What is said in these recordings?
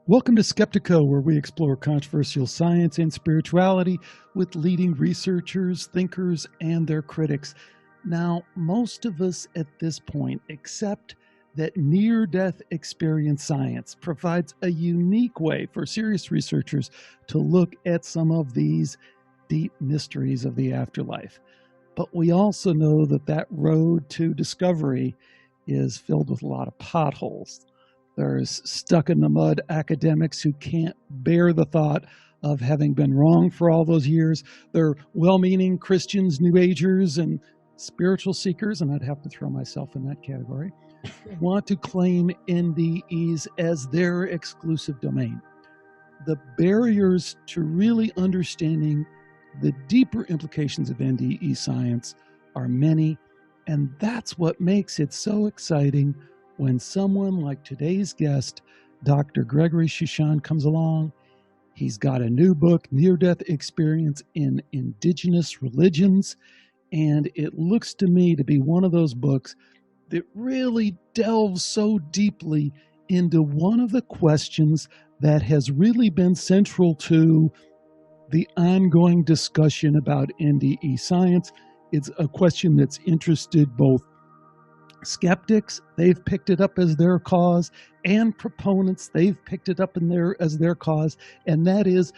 Welcome to Skeptico, where we explore controversial science and spirituality with leading researchers, thinkers, and their critics. Now, most of us at this point accept that near-death experience science provides a unique way for serious researchers to look at some of these deep mysteries of the afterlife. But we also know that that road to discovery is filled with a lot of potholes. There's stuck in the mud academics who can't bear the thought of having been wrong for all those years. There are well-meaning Christians, New Agers, and spiritual seekers, and I'd have to throw myself in that category, who want to claim NDEs as their exclusive domain. The barriers to really understanding the deeper implications of NDE science are many, and that's what makes it so exciting when someone like today's guest, Dr. Gregory Shushan, comes along. He's got a new book, Near-Death Experience in Indigenous Religions, and it looks to me to be one of those books that really delves so deeply into one of the questions that has really been central to the ongoing discussion about NDE science. It's a question that's interested both skeptics, they've picked it up as their cause, and proponents, they've picked it up as their cause, and that is,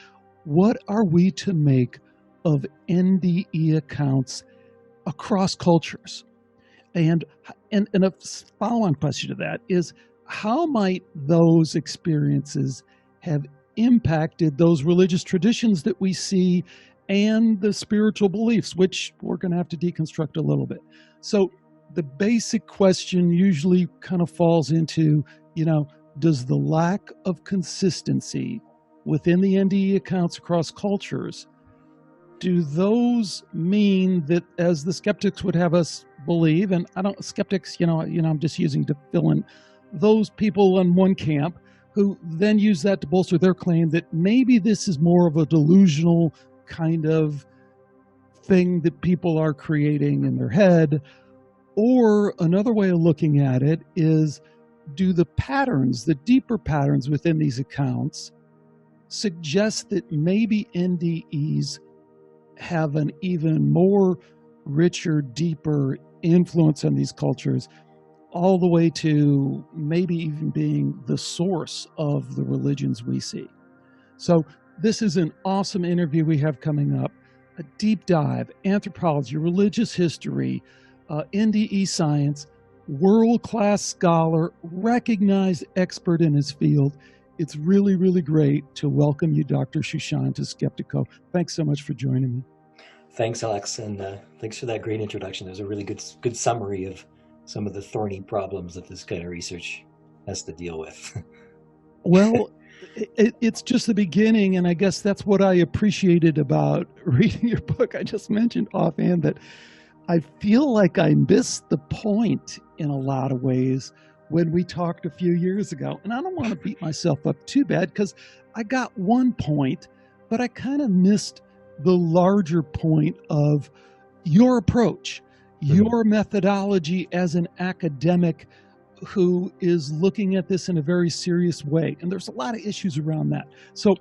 what are we to make of NDE accounts across cultures? And a follow-on question to that is, how might those experiences have impacted those religious traditions that we see and the spiritual beliefs, which we're going to have to deconstruct a little bit. So the basic question usually kind of falls into, does the lack of consistency within the NDE accounts across cultures, do those mean that, as the skeptics would have us believe, and skeptics, I'm just using to fill in those people in one camp who then use that to bolster their claim that maybe this is more of a delusional kind of thing that people are creating in their head. Or another way of looking at it is, do the patterns, the deeper patterns within these accounts, suggest that maybe NDEs have an even more richer, deeper influence on these cultures, all the way to maybe even being the source of the religions we see? So this is an awesome interview we have coming up, a deep dive, anthropology, religious history, NDE science, world-class scholar, recognized expert in his field. It's really, really great to welcome you, Dr. Shushan, to Skeptico. Thanks so much for joining me. Thanks, Alex, and thanks for that great introduction. There's a really good summary of some of the thorny problems that this kind of research has to deal with. Well, it's just the beginning, and I guess that's what I appreciated about reading your book. I just mentioned offhand that I feel like I missed the point in a lot of ways when we talked a few years ago. And I don't want to beat myself up too bad, because I got one point, but I kind of missed the larger point of your approach, your methodology as an academic who is looking at this in a very serious way. And there's a lot of issues around that. So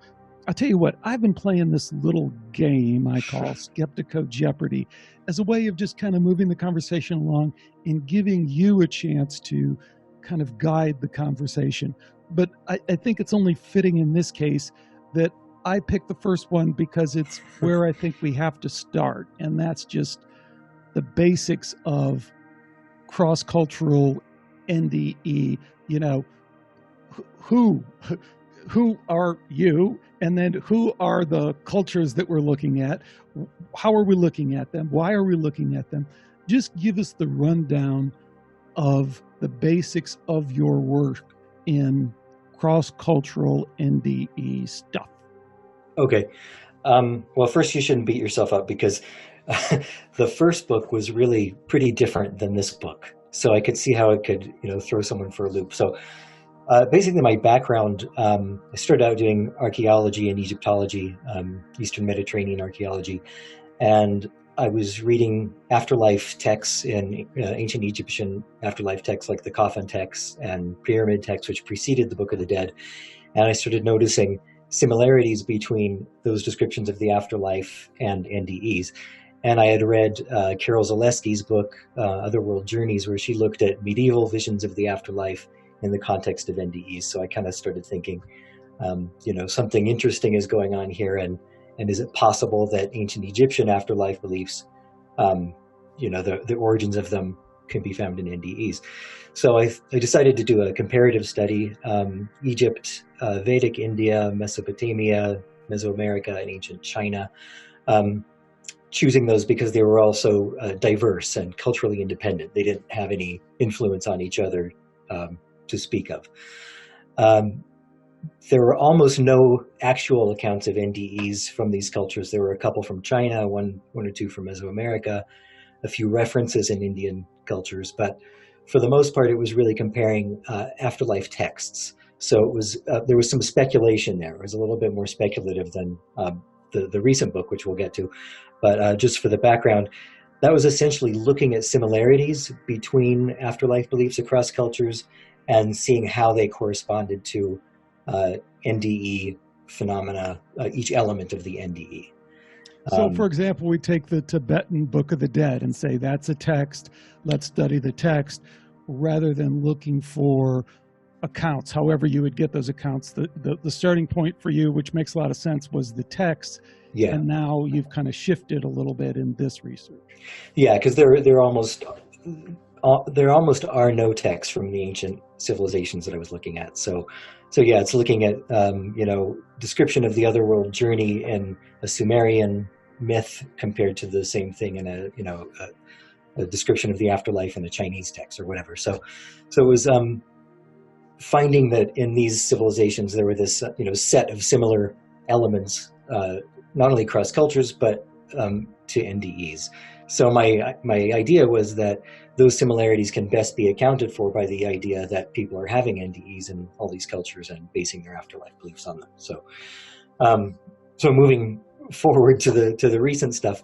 I'll tell you what, I've been playing this little game I call Skeptico Jeopardy as a way of just kind of moving the conversation along and giving you a chance to kind of guide the conversation. But I think it's only fitting in this case that I picked the first one because it's where I think we have to start. And that's just the basics of cross-cultural NDE, who are you, and then who are the cultures that we're looking at? How are we looking at them? Why are we looking at them? Just give us the rundown of the basics of your work in cross-cultural NDE stuff. Okay. Well, first, you shouldn't beat yourself up, because the first book was really pretty different than this book. So I could see how it could, throw someone for a loop. So basically, my background, I started out doing archaeology and Egyptology, Eastern Mediterranean archaeology, and I was reading afterlife texts in ancient Egyptian afterlife texts, like the coffin texts and pyramid texts, which preceded the Book of the Dead. And I started noticing similarities between those descriptions of the afterlife and NDEs. And I had read Carol Zaleski's book, Otherworld Journeys, where she looked at medieval visions of the afterlife in the context of NDEs. So I kind of started thinking, something interesting is going on here, and is it possible that ancient Egyptian afterlife beliefs, the origins of them can be found in NDEs? So I decided to do a comparative study: Egypt, Vedic India, Mesopotamia, Mesoamerica, and ancient China. Choosing those because they were also diverse and culturally independent. They didn't have any influence on each other to speak of. There were almost no actual accounts of NDEs from these cultures. There were a couple from China, one or two from Mesoamerica, a few references in Indian cultures, but for the most part, it was really comparing afterlife texts. So it was there was some speculation there. It was a little bit more speculative than the recent book, which we'll get to. But just for the background, that was essentially looking at similarities between afterlife beliefs across cultures and seeing how they corresponded to NDE phenomena, each element of the NDE. So, for example, we take the Tibetan Book of the Dead and say that's a text, let's study the text, rather than looking for accounts. However you would get those accounts, the starting point for you, which makes a lot of sense, was the text. Yeah. And now you've kind of shifted a little bit in this research. Yeah, because there almost are no texts from the ancient civilizations that I was looking at. So yeah, it's looking at description of the otherworld journey in a Sumerian myth compared to the same thing in a description of the afterlife in a Chinese text or whatever. So it was finding that in these civilizations there were this set of similar elements, not only across cultures but to NDEs. So my idea was that those similarities can best be accounted for by the idea that people are having NDEs in all these cultures and basing their afterlife beliefs on them. So moving forward to the recent stuff,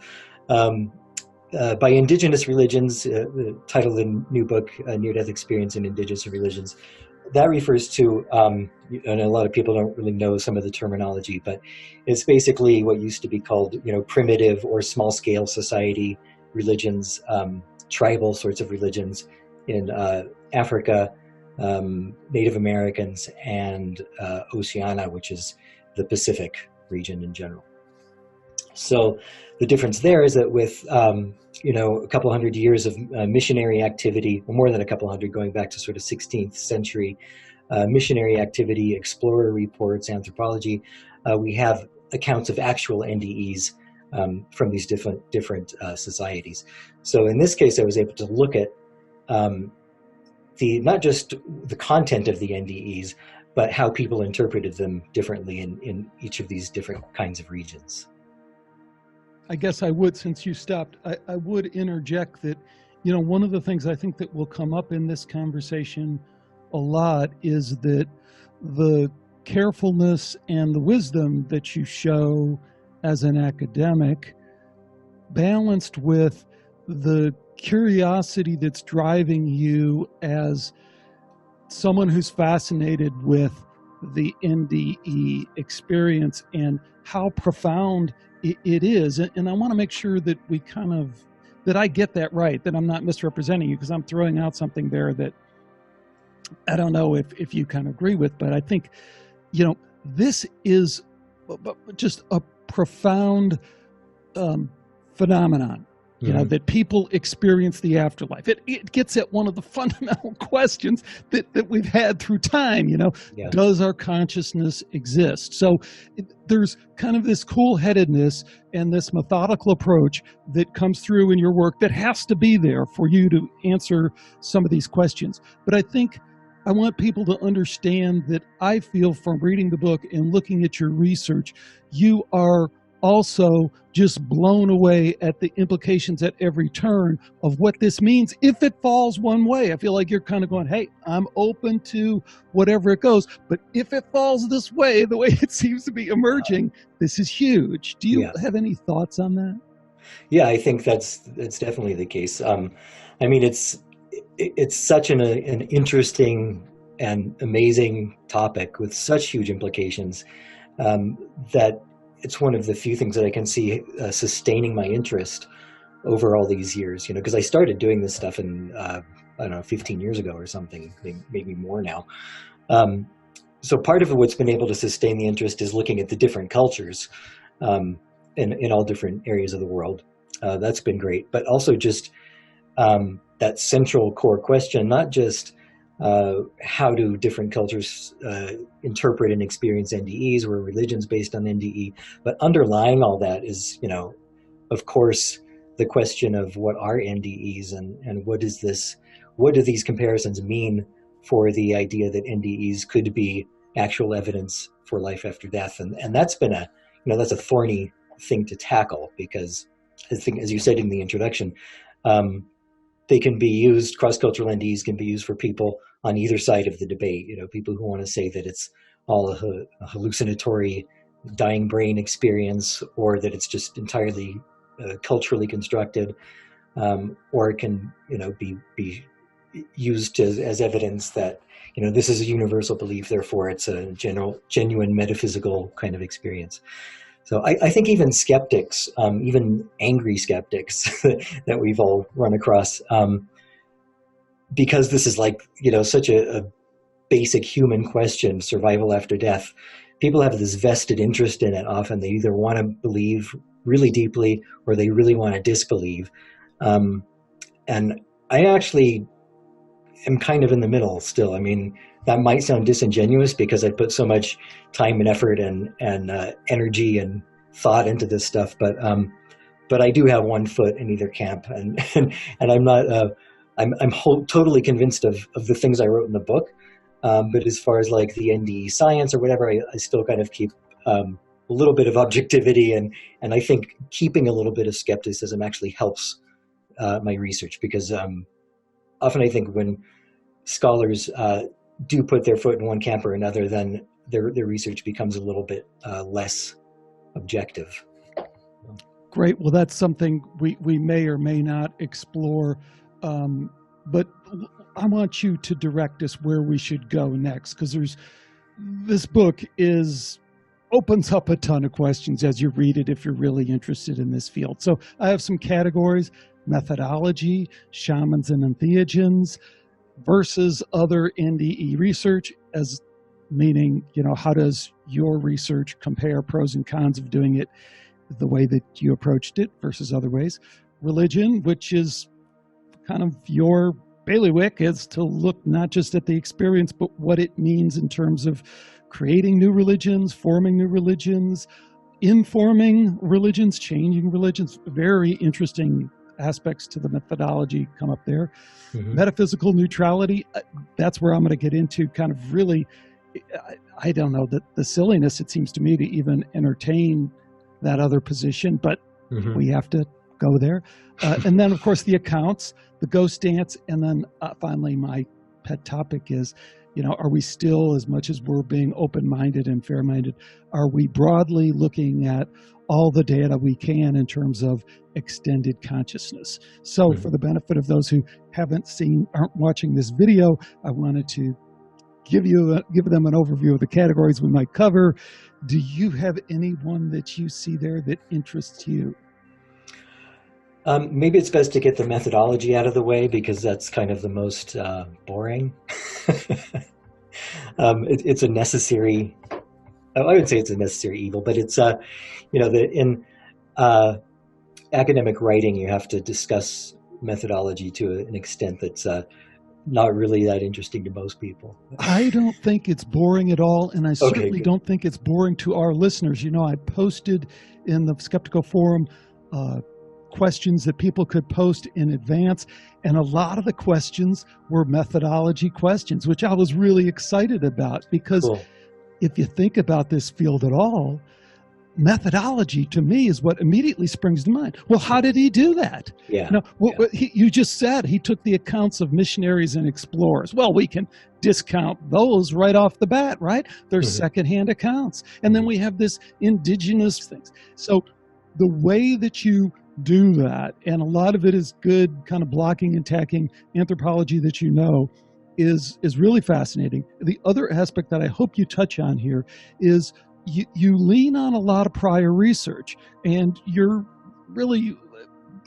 by Indigenous religions, the title of the new book, Near-Death Experience in Indigenous Religions, that refers to, and a lot of people don't really know some of the terminology, but it's basically what used to be called, primitive or small-scale society religions, tribal sorts of religions in Africa, Native Americans, and Oceania, which is the Pacific region in general. So the difference there is that with a couple hundred years of missionary activity, or more than a couple hundred, going back to sort of 16th century missionary activity, explorer reports, anthropology, we have accounts of actual NDEs from these different societies. So in this case, I was able to look at not just the content of the NDEs, but how people interpreted them differently in each of these different kinds of regions. I guess I would, since you stopped, I would interject that, one of the things I think that will come up in this conversation a lot is that the carefulness and the wisdom that you show as an academic, balanced with the curiosity that's driving you as someone who's fascinated with the NDE experience and how profound it is. And I want to make sure that that I get that right, that I'm not misrepresenting you, because I'm throwing out something there that I don't know if you kind of agree with, but I think, this is just a profound phenomenon, that people experience the afterlife. It gets at one of the fundamental questions that we've had through time, Yeah. Does our consciousness exist? So there's kind of this cool-headedness and this methodical approach that comes through in your work that has to be there for you to answer some of these questions. But I think I want people to understand that I feel from reading the book and looking at your research, you are also just blown away at the implications at every turn of what this means if it falls one way. I feel like you're kind of going, hey, I'm open to whatever it goes, but if it falls this way, the way it seems to be emerging, this is huge. Do you have any thoughts on that? Yeah, I think that's definitely the case. I mean, it's such an interesting and amazing topic with such huge implications that it's one of the few things that I can see sustaining my interest over all these years. Because I started doing this stuff in I don't know, 15 years ago or something, maybe more now. Um, so part of what's been able to sustain the interest is looking at the different cultures um, in all different areas of the world. That's been great, but also just that central core question, not just how do different cultures interpret and experience NDEs or religions based on NDE, but underlying all that is, of course, the question of what are NDEs and what do these comparisons mean for the idea that NDEs could be actual evidence for life after death. And that's been that's a thorny thing to tackle because I think, as you said in the introduction, they can be used, cross-cultural NDEs can be used for people on either side of the debate. People who want to say that it's all a hallucinatory dying brain experience, or that it's just entirely culturally constructed, or it can, be used as evidence that, this is a universal belief, therefore it's a genuine metaphysical kind of experience. So I think even skeptics, even angry skeptics that we've all run across, because this is like, such a basic human question, survival after death, people have this vested interest in it. Often they either want to believe really deeply or they really want to disbelieve. And I actually am kind of in the middle still. I mean, that might sound disingenuous because I put so much time and effort and energy and thought into this stuff, but I do have one foot in either camp, and I'm not totally convinced of the things I wrote in the book, but as far as like the NDE science or whatever, I still kind of keep a little bit of objectivity, and I think keeping a little bit of skepticism actually helps my research, because often I think when scholars do put their foot in one camp or another, then their research becomes a little bit less objective. Great. Well, that's something we may or may not explore, but I want you to direct us where we should go next, because this book opens up a ton of questions as you read it if you're really interested in this field. So I have some categories: methodology, shamans and entheogens versus other NDE research, as meaning, how does your research compare, pros and cons of doing it the way that you approached it versus other ways. Religion, which is kind of your bailiwick, is to look not just at the experience, but what it means in terms of creating new religions, forming new religions, informing religions, changing religions. Very interesting aspects to the methodology come up there. Mm-hmm. Metaphysical neutrality, that's where I'm going to get into kind of really, I don't know, the silliness, it seems to me, to even entertain that other position, but mm-hmm. we have to go there. And then, of course, the accounts, the ghost dance, and then finally, my pet topic is, are we still, as much as we're being open-minded and fair-minded, are we broadly looking at all the data we can in terms of extended consciousness? So mm-hmm. for the benefit of those who aren't watching this video, I wanted to give them an overview of the categories we might cover. Do you have any one that you see there that interests you? Maybe it's best to get the methodology out of the way, because that's kind of the most boring. It's a necessary, I would say it's a necessary evil, but it's, in academic writing, you have to discuss methodology to an extent that's not really that interesting to most people. I don't think it's boring at all, and I certainly don't think it's boring to our listeners. I posted in the Skeptical Forum questions that people could post in advance, and a lot of the questions were methodology questions, which I was really excited about, because if you think about this field at all, methodology to me is what immediately springs to mind. Well, how did he do that? Yeah. You just said he took the accounts of missionaries and explorers. Well, we can discount those right off the bat, right? They're mm-hmm. secondhand accounts. And then we have this indigenous things. So the way that you do that, and a lot of it is good kind of blocking and tackling anthropology that is really fascinating. The other aspect that I hope you touch on here is you lean on a lot of prior research, and you're really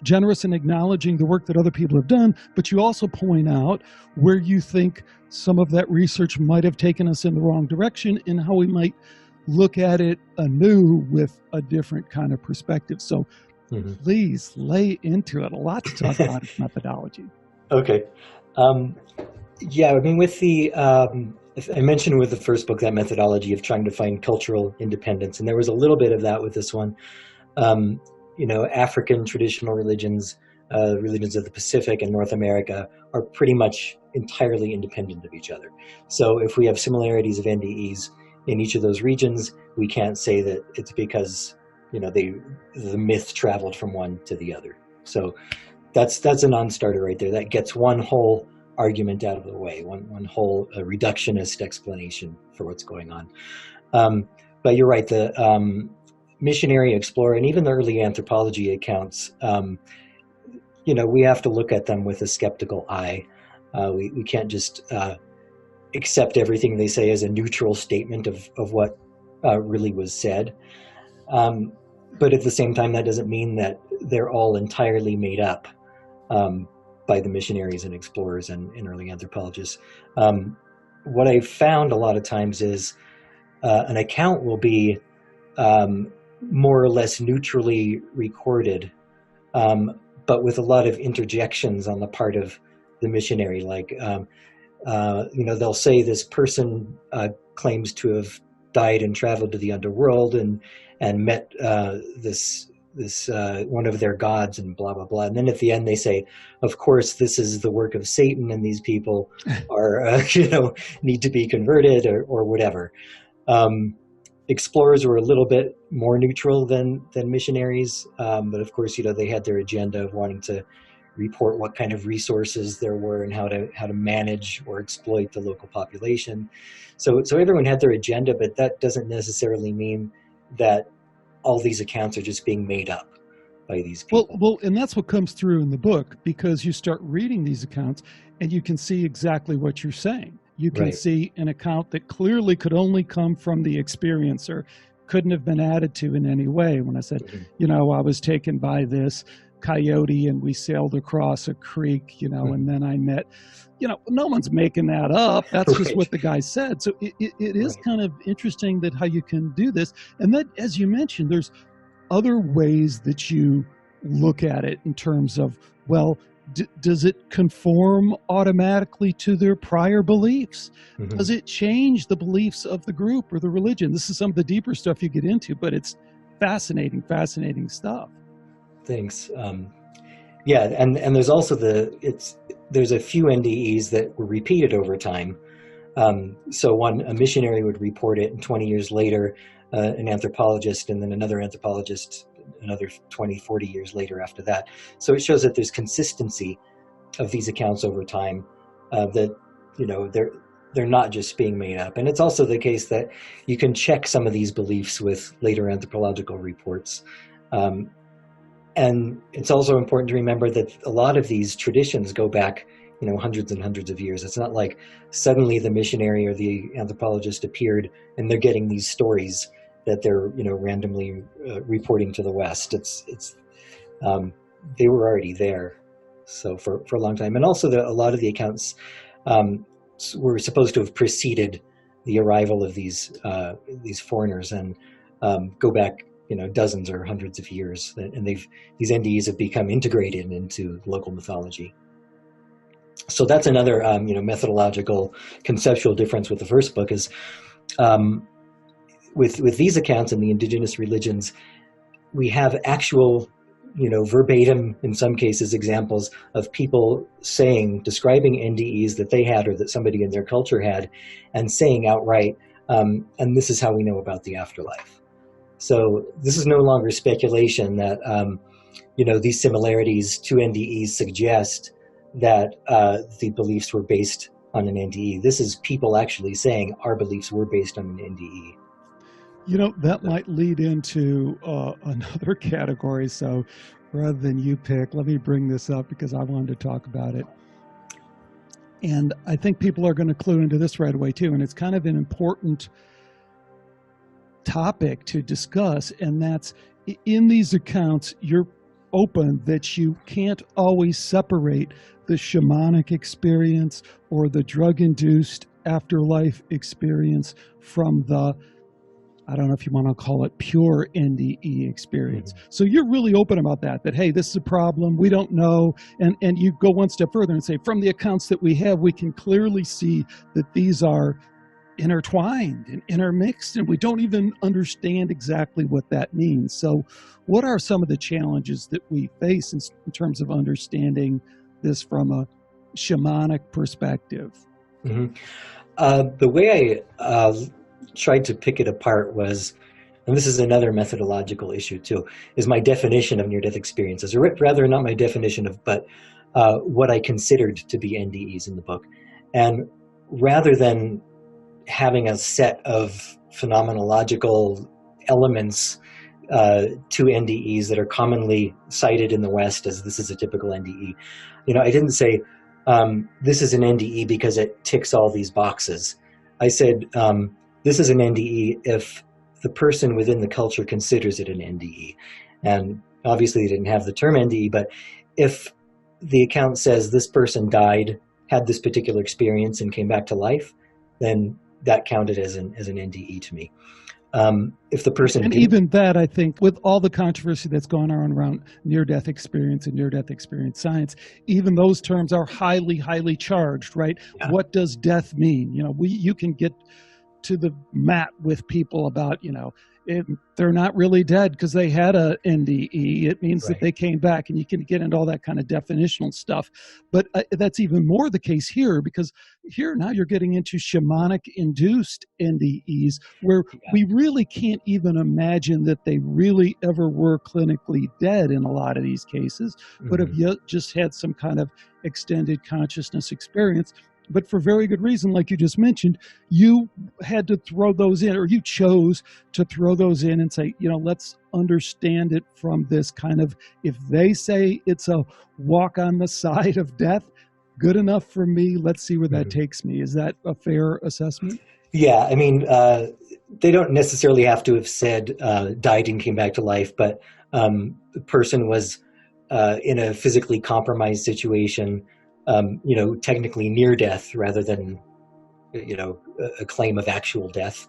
generous in acknowledging the work that other people have done, but you also point out where you think some of that research might have taken us in the wrong direction and how we might look at it anew with a different kind of perspective. So please lay into it. A lot to talk about its methodology. Okay. Yeah, I mean, with the, I mentioned with the first book, that methodology of trying to find cultural independence, and there was a little bit of that with this one. African traditional religions, religions of the Pacific and North America, are pretty much entirely independent of each other. So if we have similarities of NDEs in each of those regions, we can't say that it's because, the myth traveled from one to the other. So that's a non-starter right there. That gets one whole argument out of the way, one whole reductionist explanation for what's going on. But you're right, the missionary, explorer, and even the early anthropology accounts, we have to look at them with a skeptical eye. We can't just accept everything they say as a neutral statement of what really was said. But at the same time, that doesn't mean that they're all entirely made up by the missionaries and explorers and early anthropologists. What I've found a lot of times is an account will be more or less neutrally recorded, but with a lot of interjections on the part of the missionary. Like, they'll say this person claims to have died and traveled to the underworld and met this one of their gods and blah, blah, blah. And then at the end they say, of course, this is the work of Satan and these people are, need to be converted or whatever. Explorers were a little bit more neutral than missionaries. But of course, they had their agenda of wanting to report what kind of resources there were and how to manage or exploit the local population. So everyone had their agenda, but that doesn't necessarily mean that all these accounts are just being made up by these people. Well, and that's what comes through in the book, because you start reading these accounts and you can see exactly what you're saying. You can see an account that clearly could only come from the experiencer, couldn't have been added to in any way. When I said, I was taken by this coyote and we sailed across a creek, and then I met, no one's making that up. That's just what the guy said. So it is kind of interesting that how you can do this. And that, as you mentioned, there's other ways that you look at it in terms of, well, does it conform automatically to their prior beliefs? Does it change the beliefs of the group or the religion? This is some of the deeper stuff you get into, but it's fascinating stuff. Thanks. Yeah, and there's also there's a few NDEs that were repeated over time. So a missionary would report it, and 20 years later, an anthropologist, and then another anthropologist another 20, 40 years later after that. So it shows that there's consistency of these accounts over time, that, they're not just being made up. And it's also the case that you can check some of these beliefs with later anthropological reports. And it's also important to remember that a lot of these traditions go back, hundreds and hundreds of years. It's not like suddenly the missionary or the anthropologist appeared and they're getting these stories that they're, randomly reporting to the West. They were already there, so for a long time. And also a lot of the accounts were supposed to have preceded the arrival of these foreigners and go back, dozens or hundreds of years. And these NDEs have become integrated into local mythology. So that's another, methodological, conceptual difference with the first book is, with these accounts in the indigenous religions, we have actual, verbatim, in some cases, examples of people describing NDEs that they had or that somebody in their culture had, and saying outright, and this is how we know about the afterlife. So this is no longer speculation that, these similarities to NDEs suggest that the beliefs were based on an NDE. This is people actually saying our beliefs were based on an NDE. That might lead into another category. So rather than you pick, let me bring this up because I wanted to talk about it. And I think people are going to clue into this right away too. And it's kind of an important topic to discuss. And that's in these accounts, you're open that you can't always separate the shamanic experience or the drug-induced afterlife experience from the, I don't know if you want to call it, pure NDE experience. Mm-hmm. So you're really open about that, hey, this is a problem, we don't know. And you go one step further and say, from the accounts that we have, we can clearly see that these are intertwined and intermixed, and we don't even understand exactly what that means. So what are some of the challenges that we face in terms of understanding this from a shamanic perspective? Mm-hmm. The way I tried to pick it apart was, and this is another methodological issue too, is my definition of near-death experiences, or rather not my definition of, but what I considered to be NDEs in the book. And rather than having a set of phenomenological elements to NDEs that are commonly cited in the West as this is a typical NDE, I didn't say this is an NDE because it ticks all these boxes. I said this is an NDE if the person within the culture considers it an NDE. And obviously they didn't have the term NDE, but if the account says this person died, had this particular experience and came back to life, then that counted as an NDE to me. If the person and even that, I think, with all the controversy that's going on around near-death experience and near-death experience science, even those terms are highly, highly charged, right? Yeah. What does death mean? You can get to the mat with people about, they're not really dead because they had a NDE. It means right. that they came back, and you can get into all that kind of definitional stuff. But that's even more the case here, because here now you're getting into shamanic-induced NDEs where we really can't even imagine that they really ever were clinically dead in a lot of these cases, but have just had some kind of extended consciousness experience. But for very good reason, like you just mentioned, you had to throw those in, or you chose to throw those in and say, let's understand it from this kind of, if they say it's a walk on the side of death, good enough for me, let's see where that takes me. Is that a fair assessment? Yeah, I mean, they don't necessarily have to have said died and came back to life, but the person was in a physically compromised situation, technically near death rather than, a claim of actual death,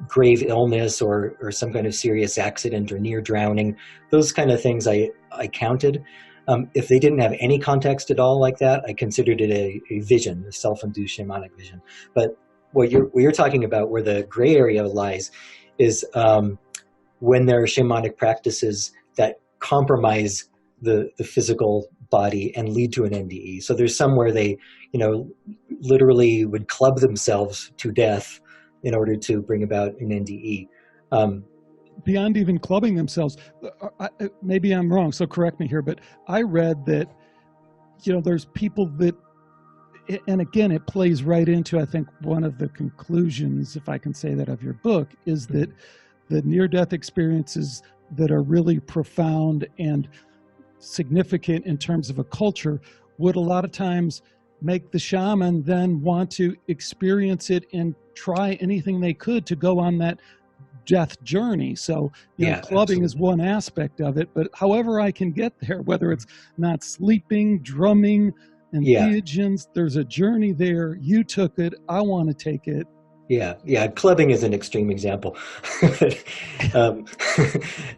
grave illness or some kind of serious accident or near drowning, those kind of things I counted. If they didn't have any context at all like that, I considered it a vision, a self-induced shamanic vision. But what you're talking about, where the gray area lies, is when there are shamanic practices that compromise the physical body and lead to an NDE. So there's some where they, literally would club themselves to death in order to bring about an NDE. Beyond even clubbing themselves, maybe I'm wrong, so correct me here, but I read that, there's people that, and again, it plays right into, I think, one of the conclusions, if I can say that, of your book, is that the near-death experiences that are really profound and significant in terms of a culture would a lot of times make the shaman then want to experience it and try anything they could to go on that death journey. So clubbing absolutely is one aspect of it, but however I can get there, whether it's not sleeping, drumming, and theogens, there's a journey there. You took it, I want to take it. Yeah. Clubbing is an extreme example.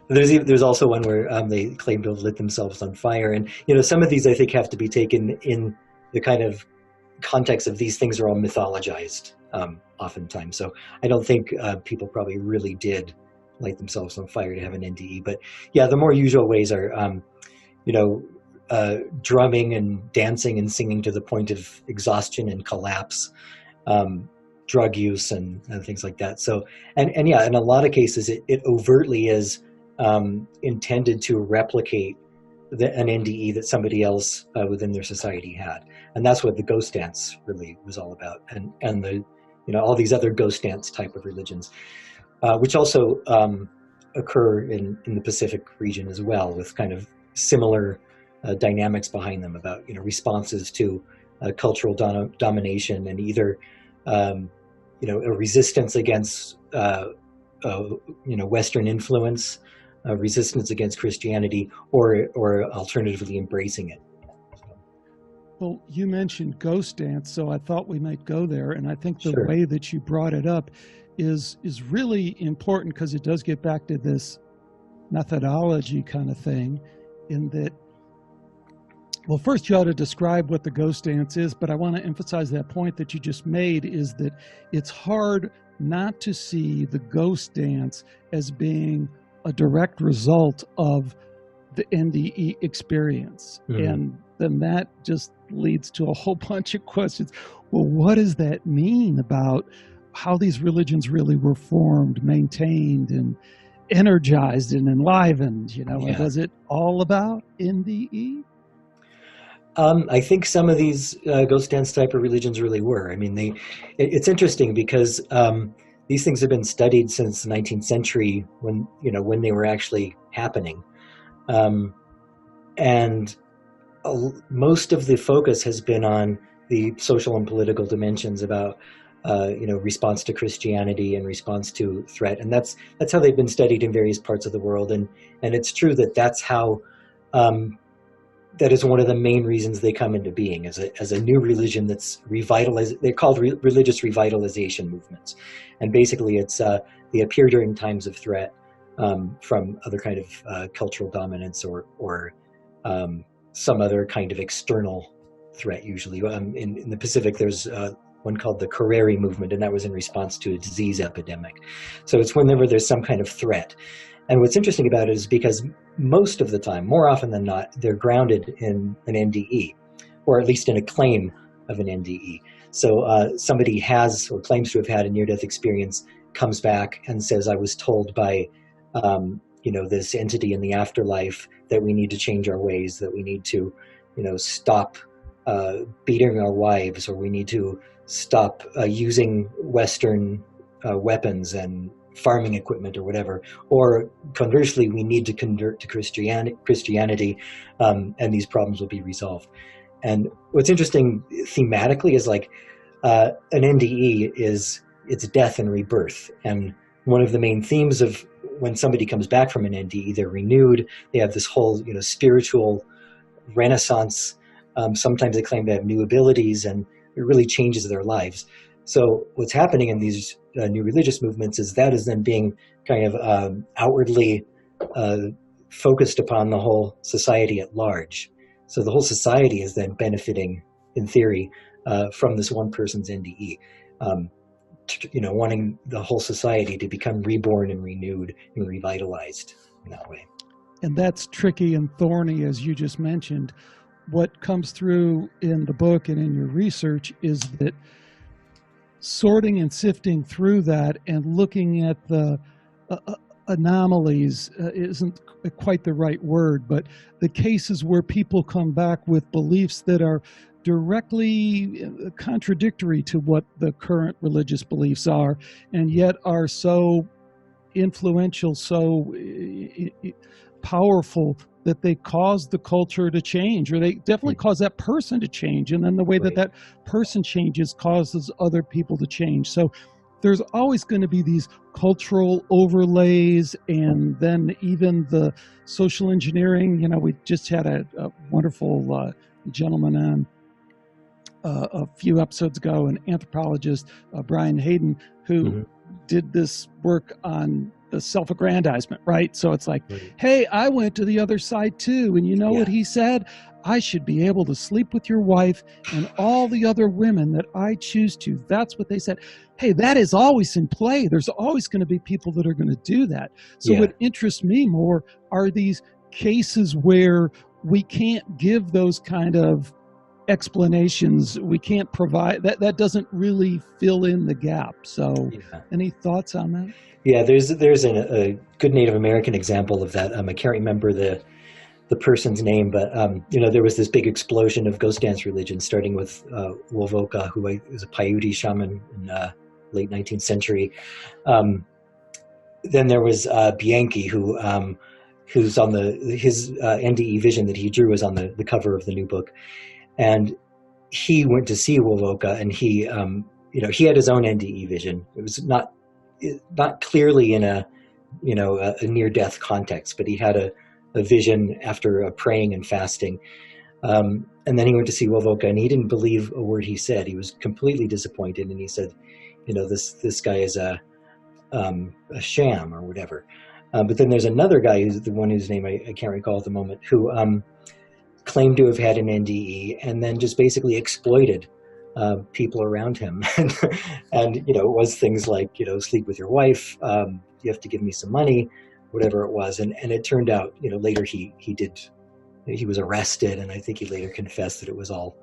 There's also one where they claim to have lit themselves on fire, and some of these I think have to be taken in the kind of context of these things are all mythologized oftentimes. So I don't think people probably really did light themselves on fire to have an NDE. But yeah, the more usual ways are drumming and dancing and singing to the point of exhaustion and collapse. Drug use and things like that. So, and in a lot of cases, it overtly is intended to replicate an NDE that somebody else within their society had. And that's what the ghost dance really was all about. And the, all these other ghost dance type of religions, which also occur in the Pacific region as well, with kind of similar dynamics behind them about, responses to cultural domination, and either a resistance against Western influence, resistance against Christianity, or alternatively embracing it. Well, you mentioned ghost dance, so I thought we might go there. And I think the Sure. way that you brought it up is really important, because it does get back to this methodology kind of thing, in that, well, first you ought to describe what the ghost dance is, but I want to emphasize that point that you just made, is that it's hard not to see the ghost dance as being a direct result of the NDE experience. Mm-hmm. And then that just leads to a whole bunch of questions. Well, what does that mean about how these religions really were formed, maintained, and energized and enlivened? And was it all about NDE? I think some of these ghost dance type of religions really were. I mean, it's interesting because these things have been studied since the 19th century, when they were actually happening. And most of the focus has been on the social and political dimensions about response to Christianity and response to threat, and that's how they've been studied in various parts of the world. And it's true that that's how that is one of the main reasons they come into being as a new religion that's revitalized. They're called religious revitalization movements, and basically it's they appear during times of threat from other kind of cultural dominance or some other kind of external threat. Usually, in the Pacific, there's one called the Carreri movement, and that was in response to a disease epidemic. So it's whenever there's some kind of threat. And what's interesting about it is because most of the time, more often than not, they're grounded in an NDE, or at least in a claim of an NDE. So somebody has or claims to have had a near-death experience, comes back and says, I was told by this entity in the afterlife that we need to change our ways, that we need to stop beating our wives, or we need to stop using Western weapons and farming equipment or whatever, or conversely, we need to convert to Christianity, and these problems will be resolved. And what's interesting thematically is an NDE it's death and rebirth. And one of the main themes of when somebody comes back from an NDE, they're renewed. They have this whole spiritual renaissance. Sometimes they claim to have new abilities, and it really changes their lives. So what's happening in these new religious movements is that is then being kind of outwardly focused upon the whole society at large. So the whole society is then benefiting, in theory, from this one person's NDE, wanting the whole society to become reborn and renewed and revitalized in that way. And that's tricky and thorny, as you just mentioned. What comes through in the book and in your research is that sorting and sifting through that and looking at the anomalies isn't quite the right word, but the cases where people come back with beliefs that are directly contradictory to what the current religious beliefs are, and yet are so influential, so powerful, that they cause the culture to change, or they definitely cause that person to change. And then the way that person changes causes other people to change. So there's always going to be these cultural overlays, and then even the social engineering. We just had a wonderful gentleman on a few episodes ago, an anthropologist, Brian Hayden, who did this work on the self-aggrandizement, right? So it's like, hey, I went to the other side too. And what he said? I should be able to sleep with your wife and all the other women that I choose to. That's what they said. Hey, that is always in play. There's always going to be people that are going to do that. So what interests me more are these cases where we can't give those kind of explanations. We can't provide that doesn't really fill in the gap. So any thoughts on that? Yeah, there's a good Native American example of that. I can't remember the person's name, but there was this big explosion of ghost dance religion, starting with Wovoka, who was a Paiute shaman in late 19th century. Then there was Bianchi, who's on his NDE vision that he drew was on the cover of the new book. And he went to see Wovoka, and he he had his own NDE vision. It was not clearly in a a near death context, but he had a vision after praying and fasting. And then he went to see Wovoka, and he didn't believe a word he said. He was completely disappointed, and he said, this guy is a sham or whatever. But then there's another guy, who's the one whose name I can't recall at the moment, who claimed to have had an NDE and then just basically exploited people around him. And it was things like, sleep with your wife, you have to give me some money, whatever it was. And it turned out, later he was arrested, and I think he later confessed that it was all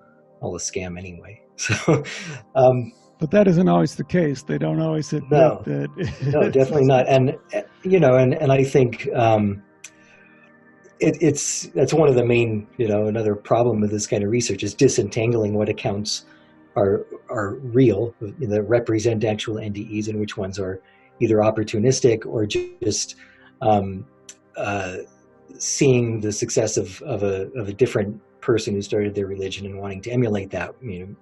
a scam anyway. So, but that isn't always the case. They don't always admit that. No, definitely not. And and I think that's one of the main, another problem with this kind of research is disentangling what accounts are real, that represent actual NDEs, and which ones are either opportunistic or just seeing the success of a different person who started their religion and wanting to emulate that,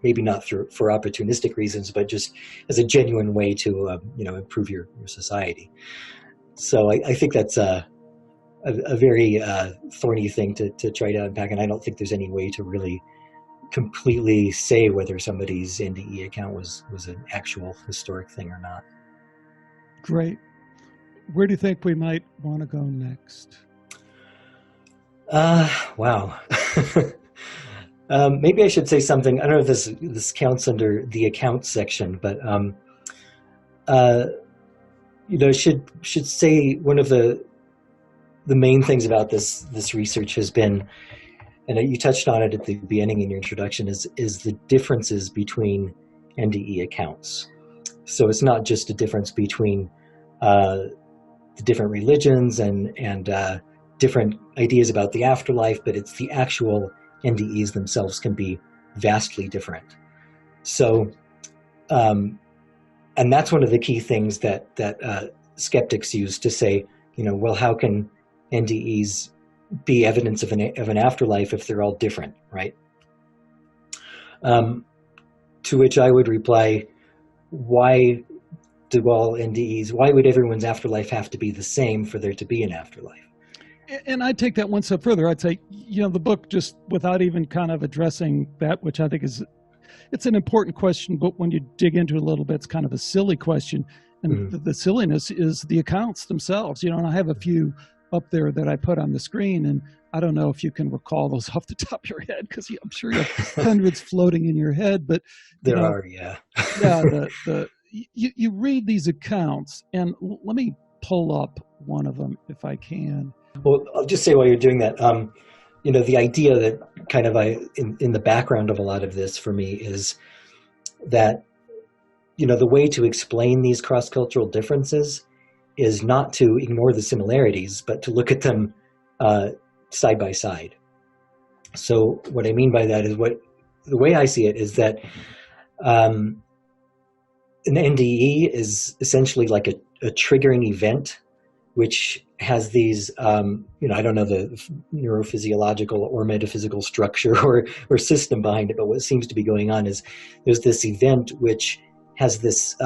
maybe not for opportunistic reasons, but just as a genuine way to improve your society. So I think that's a very thorny thing to try to unpack, and I don't think there's any way to really completely say whether somebody's NDE account was an actual historic thing or not. Great. Where do you think we might want to go next? Wow. Maybe I should say something. I don't know if this counts under the accounts section, but should say one of the main things about this research has been, and you touched on it at the beginning in your introduction, is the differences between NDE accounts. So it's not just a difference between the different religions and different ideas about the afterlife, but it's the actual NDEs themselves can be vastly different. So, and that's one of the key things that skeptics use to say, well, how can NDEs be evidence of an afterlife if they're all different, right? To which I would reply, why would everyone's afterlife have to be the same for there to be an afterlife? And I'd take that one step further. I'd say, the book, just without even kind of addressing that, which I think it's an important question, but when you dig into it a little bit, it's kind of a silly question. And the silliness is the accounts themselves. And I have a few up there that I put on the screen, and I don't know if you can recall those off the top of your head, because I'm sure you have hundreds floating in your head. But there are, yeah. Yeah, you read these accounts, and let me pull up one of them if I can. Well, I'll just say while you're doing that, the idea that kind of in the background of a lot of this for me is that, the way to explain these cross-cultural differences is not to ignore the similarities, but to look at them side by side. So what I mean by that is the way I see it is that an NDE is essentially like a triggering event, which has these, I don't know the neurophysiological or metaphysical structure or system behind it, but what seems to be going on is there's this event which has this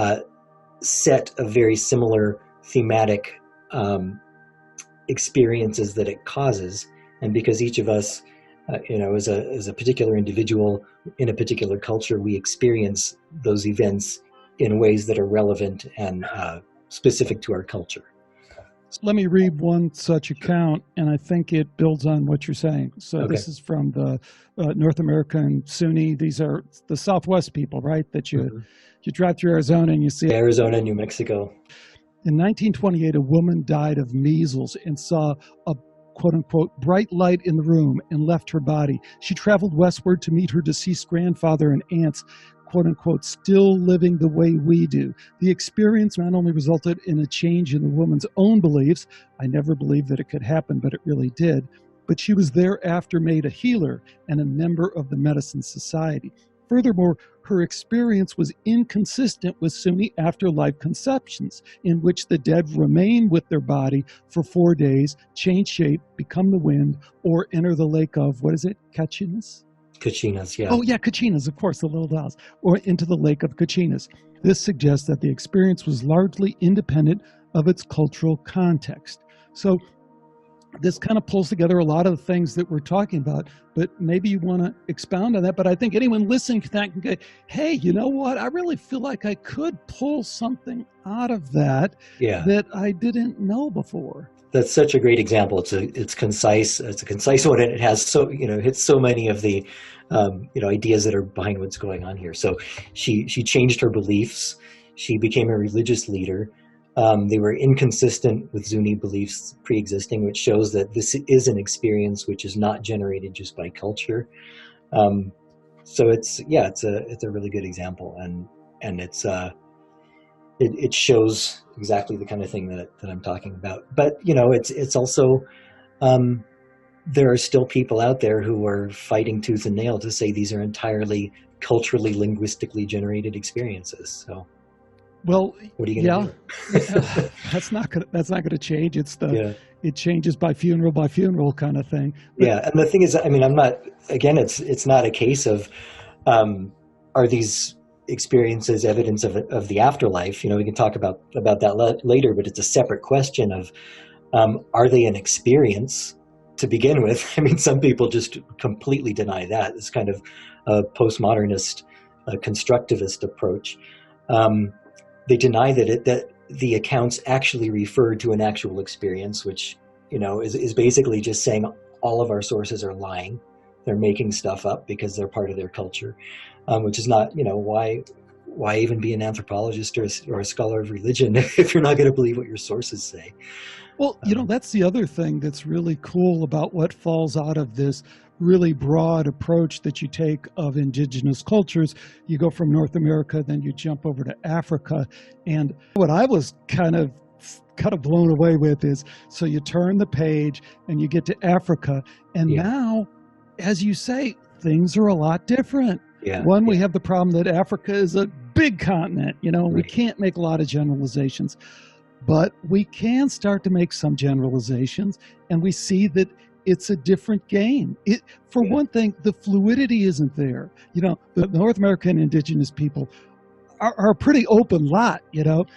set of very similar thematic experiences that it causes. And because each of us, as a particular individual in a particular culture, we experience those events in ways that are relevant and specific to our culture. Let me read one such account, and I think it builds on what you're saying. So Okay. This is from the North American Sunni. These are the Southwest people, right? That you drive through Arizona and you see. Arizona, New Mexico. In 1928, a woman died of measles and saw a quote-unquote bright light in the room and left her body. She traveled westward to meet her deceased grandfather and aunts, quote-unquote, still living the way we do. The experience not only resulted in a change in the woman's own beliefs, I never believed that it could happen, but it really did, but she was thereafter made a healer and a member of the Medicine Society. Furthermore, her experience was inconsistent with Sunni afterlife conceptions, in which the dead remain with their body for 4 days, change shape, become the wind, or enter the lake of, what is it, Kachinus? Kachinas, yeah. Oh, yeah, Kachinas, of course, the little dolls, or into the lake of Kachinas. This suggests that the experience was largely independent of its cultural context. So this kind of pulls together a lot of the things that we're talking about, but maybe you want to expound on that. But I think anyone listening to that can go, hey, you know what? I really feel like I could pull something out of that Yeah. that I didn't know before. That's such a great example. It's concise. It's a concise one, and it has hits so many of the ideas that are behind what's going on here. So she changed her beliefs. She became a religious leader. They were inconsistent with Zuni beliefs pre-existing, which shows that this is an experience which is not generated just by culture. So it's a really good example, and it shows exactly the kind of thing that I'm talking about. But it's also there are still people out there who are fighting tooth and nail to say these are entirely culturally, linguistically generated experiences. So, well, what are you going to do? That's not gonna change. It changes by funeral kind of thing. But, yeah, and the thing is, I mean, I'm not. Again, it's not a case of are these experiences evidence of the afterlife. We can talk about that later, but it's a separate question of are they an experience to begin with? I mean, some people just completely deny that. It's kind of a postmodernist, constructivist approach. They deny that the accounts actually refer to an actual experience, which is basically just saying all of our sources are lying. They're making stuff up because they're part of their culture, which is not, why even be an anthropologist or a scholar of religion if you're not going to believe what your sources say? Well, that's the other thing that's really cool about what falls out of this really broad approach that you take of indigenous cultures. You go from North America, then you jump over to Africa. And what I was kind of blown away with is, so you turn the page and you get to Africa, and now, as you say, things are a lot different. One, we have the problem that Africa is a big continent. We can't make a lot of generalizations. But we can start to make some generalizations, and we see that it's a different game. For one thing, the fluidity isn't there. The North American indigenous people are a pretty open lot.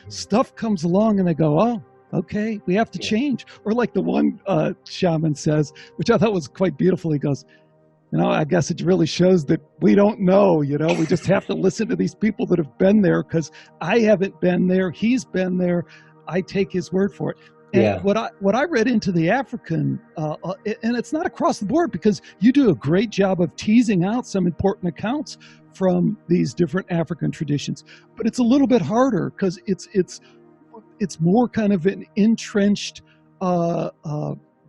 Stuff comes along and they go, oh, okay, we have to change. Or like the one shaman says, which I thought was quite beautiful. He goes, I guess it really shows that we don't know, we just have to listen to these people that have been there, because I haven't been there. He's been there. I take his word for it. And what I read into the African, and it's not across the board, because you do a great job of teasing out some important accounts from these different African traditions, but it's a little bit harder because it's more kind of an entrenched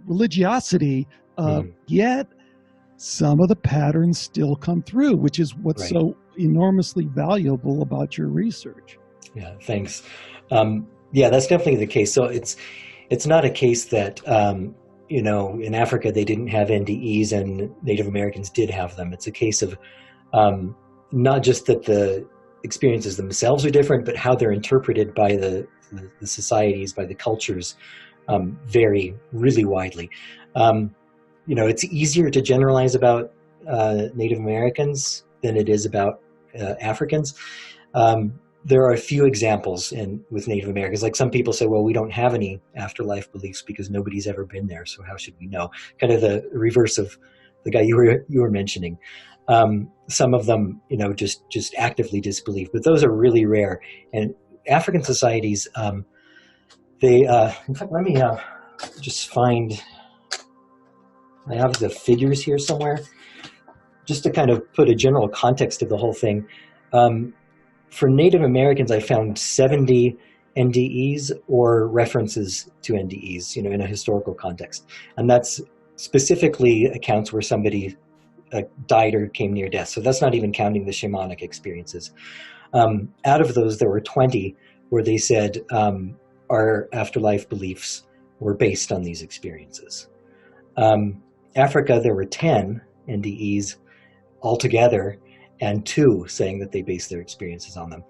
religiosity, yet some of the patterns still come through, which is what's so enormously valuable about your research. Yeah, thanks. Yeah, that's definitely the case. So it's not a case that, in Africa they didn't have NDEs and Native Americans did have them. It's a case of not just that the experiences themselves are different, but how they're interpreted by the societies, by the cultures, vary really widely. It's easier to generalize about Native Americans than it is about Africans. There are a few examples with Native Americans. Like some people say, well, we don't have any afterlife beliefs because nobody's ever been there, so how should we know? Kind of the reverse of the guy you were mentioning. Some of them, just actively disbelieve, but those are really rare. And African societies, in fact, let me just find. I have the figures here somewhere, just to kind of put a general context of the whole thing. For Native Americans, I found 70 NDEs or references to NDEs, in a historical context. And that's specifically accounts where somebody died or came near death. So that's not even counting the shamanic experiences. Out of those, there were 20 where they said our afterlife beliefs were based on these experiences. Africa, there were 10 NDEs altogether, and 2 saying that they base their experiences on them.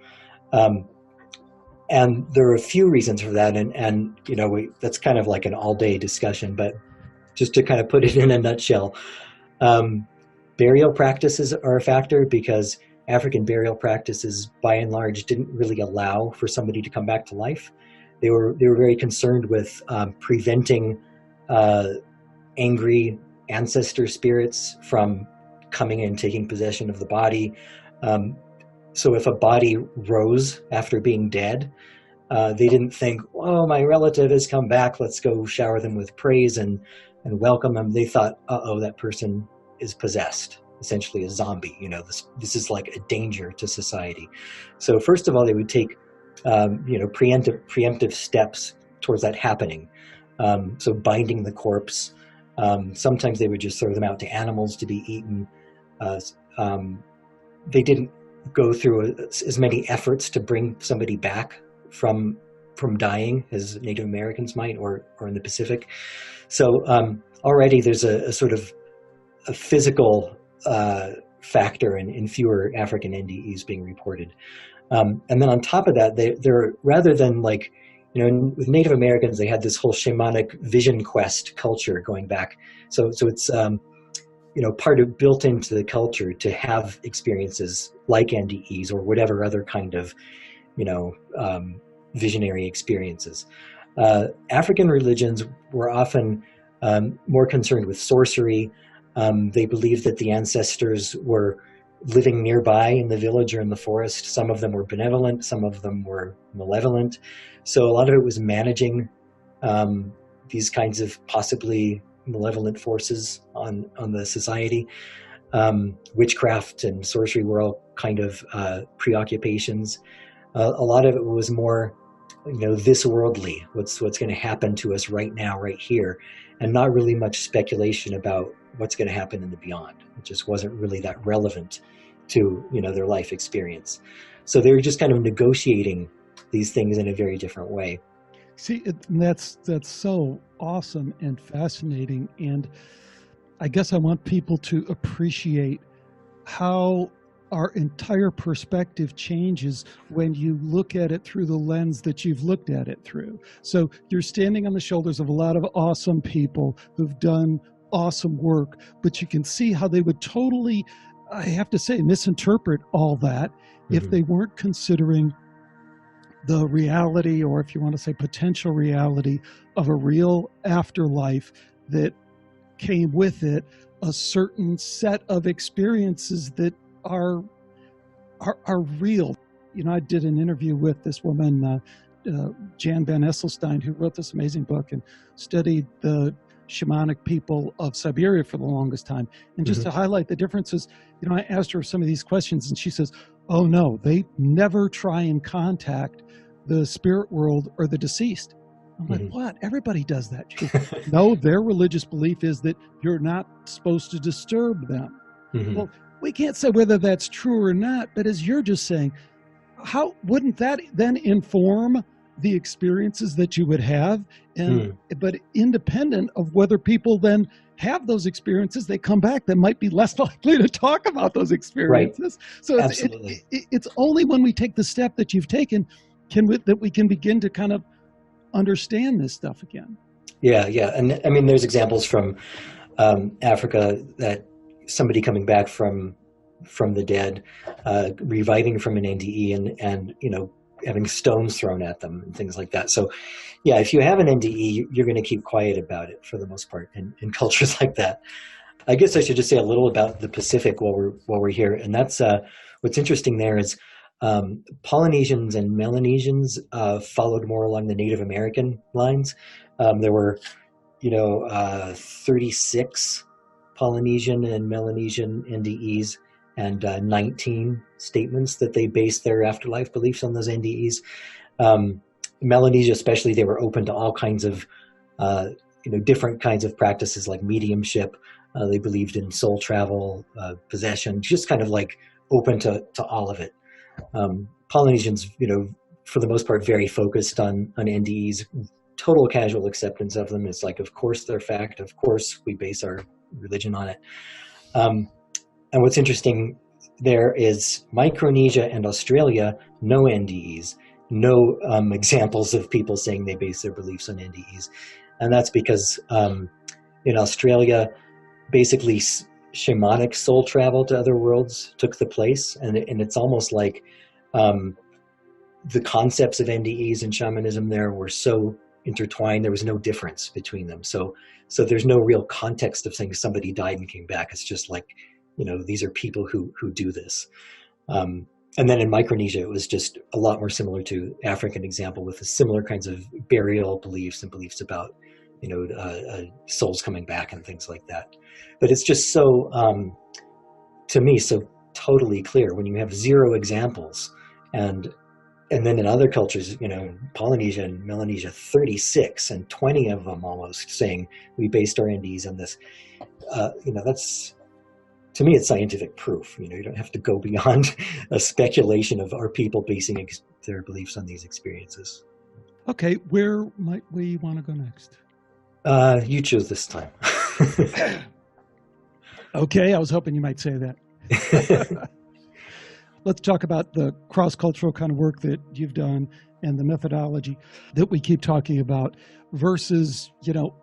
And there are a few reasons for that, and that's kind of like an all-day discussion, but just to kind of put it in a nutshell, Burial practices are a factor because African burial practices, by and large, didn't really allow for somebody to come back to life. They were very concerned with preventing angry ancestor spirits from coming and taking possession of the body. So if a body rose after being dead, they didn't think, "Oh, my relative has come back. Let's go shower them with praise and welcome them." They thought, "Uh-oh, that person is possessed, essentially a zombie. This is like a danger to society." So first of all, they would take preemptive steps towards that happening. So binding the corpse. Sometimes they would just throw them out to animals to be eaten. They didn't go through as many efforts to bring somebody back from dying as Native Americans might, or in the Pacific. So already there's a sort of a physical factor in fewer African NDEs being reported. And then on top of that, they're rather than like, with Native Americans, they had this whole shamanic vision quest culture going back. So it's part of built into the culture to have experiences like NDEs or whatever other kind of visionary experiences. African religions were often more concerned with sorcery. They believed that the ancestors were living nearby in the village or in the forest. Some of them were benevolent, some of them were malevolent. So a lot of it was managing these kinds of possibly malevolent forces on the society. Witchcraft and sorcery were all kind of preoccupations. A lot of it was more, this worldly, what's going to happen to us right now, right here, and not really much speculation about what's going to happen in the beyond. It just wasn't really that relevant to their life experience. So they were just kind of negotiating these things in a very different way. See, that's so awesome and fascinating, and I guess I want people to appreciate how our entire perspective changes when you look at it through the lens that you've looked at it through. So you're standing on the shoulders of a lot of awesome people who've done awesome work, but you can see how they would totally, I have to say, misinterpret all that if they weren't considering the reality, or if you want to say potential reality, of a real afterlife that came with it a certain set of experiences that are real. I did an interview with this woman, Jan Van Esselstein, who wrote this amazing book and studied the shamanic people of Siberia for the longest time. And just to highlight the differences, I asked her some of these questions, and she says, "Oh no, they never try and contact the spirit world or the deceased." I'm like, "What? Everybody does that." She goes, "No, their religious belief is that you're not supposed to disturb them." Well, we can't say whether that's true or not, but as you're just saying, how wouldn't that then inform the experiences that you would have? And but independent of whether people then have those experiences, they come back, they might be less likely to talk about those experiences. Right. So it's only when we take the step that you've taken that we can begin to kind of understand this stuff again. Yeah. And I mean, there's examples from Africa that somebody coming back from the dead, reviving from an NDE and having stones thrown at them and things like that. So yeah, if you have an NDE, you're going to keep quiet about it for the most part in cultures like that. I guess I should just say a little about the Pacific while we're here. And that's what's interesting there is Polynesians and Melanesians followed more along the Native American lines. There were 36 Polynesian and Melanesian NDEs and 19 statements that they based their afterlife beliefs on those NDEs. Melanesia especially, they were open to all kinds of different kinds of practices like mediumship. They believed in soul travel, possession, just kind of like open to all of it. Polynesians, for the most part, very focused on NDEs, total casual acceptance of them. It's like, of course they're fact. Of course we base our religion on it. And what's interesting there is Micronesia and Australia, no NDEs, no examples of people saying they base their beliefs on NDEs. And that's because in Australia, basically shamanic soul travel to other worlds took the place, and it's almost like the concepts of NDEs and shamanism there were so intertwined. There was no difference between them. So there's no real context of saying somebody died and came back. It's just like, these are people who do this. And then in Micronesia, it was just a lot more similar to African example, with similar kinds of burial beliefs and beliefs about, souls coming back and things like that. But it's just so, to me, so totally clear when you have zero examples, and then in other cultures, Polynesia and Melanesia, 36 and 20 of them almost saying we based our NDEs on this. That's, to me, it's scientific proof. You don't have to go beyond a speculation of are people basing their beliefs on these experiences. Okay, where might we want to go next? You choose this time. Okay, I was hoping you might say that. Let's talk about the cross-cultural kind of work that you've done and the methodology that we keep talking about versus,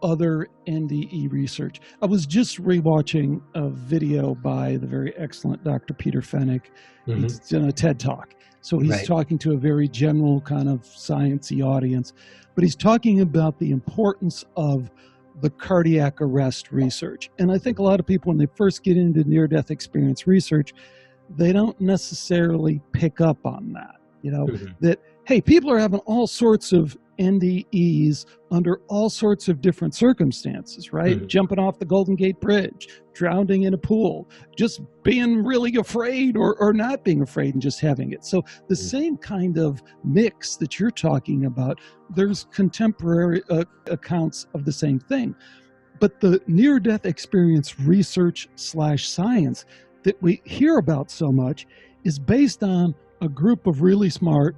other NDE research. I was just rewatching a video by the very excellent Dr. Peter Fennick. Mm-hmm. He's done a TED Talk. So he's right. Talking to a very general kind of sciencey audience, but he's talking about the importance of the cardiac arrest research. And I think a lot of people, when they first get into near-death experience research, they don't necessarily pick up on that, mm-hmm. that, hey, people are having all sorts of NDEs under all sorts of different circumstances, right? Mm-hmm. Jumping off the Golden Gate Bridge, drowning in a pool, just being really afraid or not being afraid and just having it. So the mm-hmm. same kind of mix that you're talking about, there's contemporary accounts of the same thing. But the near-death experience research / science that we hear about so much is based on a group of really smart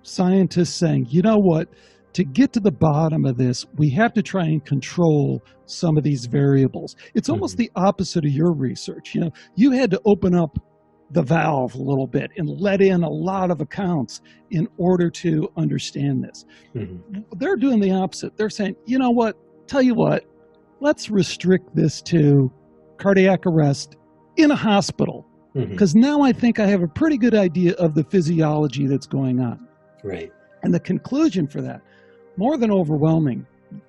scientists saying, you know what, to get to the bottom of this, we have to try and control some of these variables. It's almost mm-hmm. the opposite of your research. You had to open up the valve a little bit and let in a lot of accounts in order to understand this. Mm-hmm. They're doing the opposite. They're saying, you know what, tell you what, let's restrict this to cardiac arrest in a hospital, because mm-hmm. now I think I have a pretty good idea of the physiology that's going on. Right. And the conclusion for that, more than overwhelming,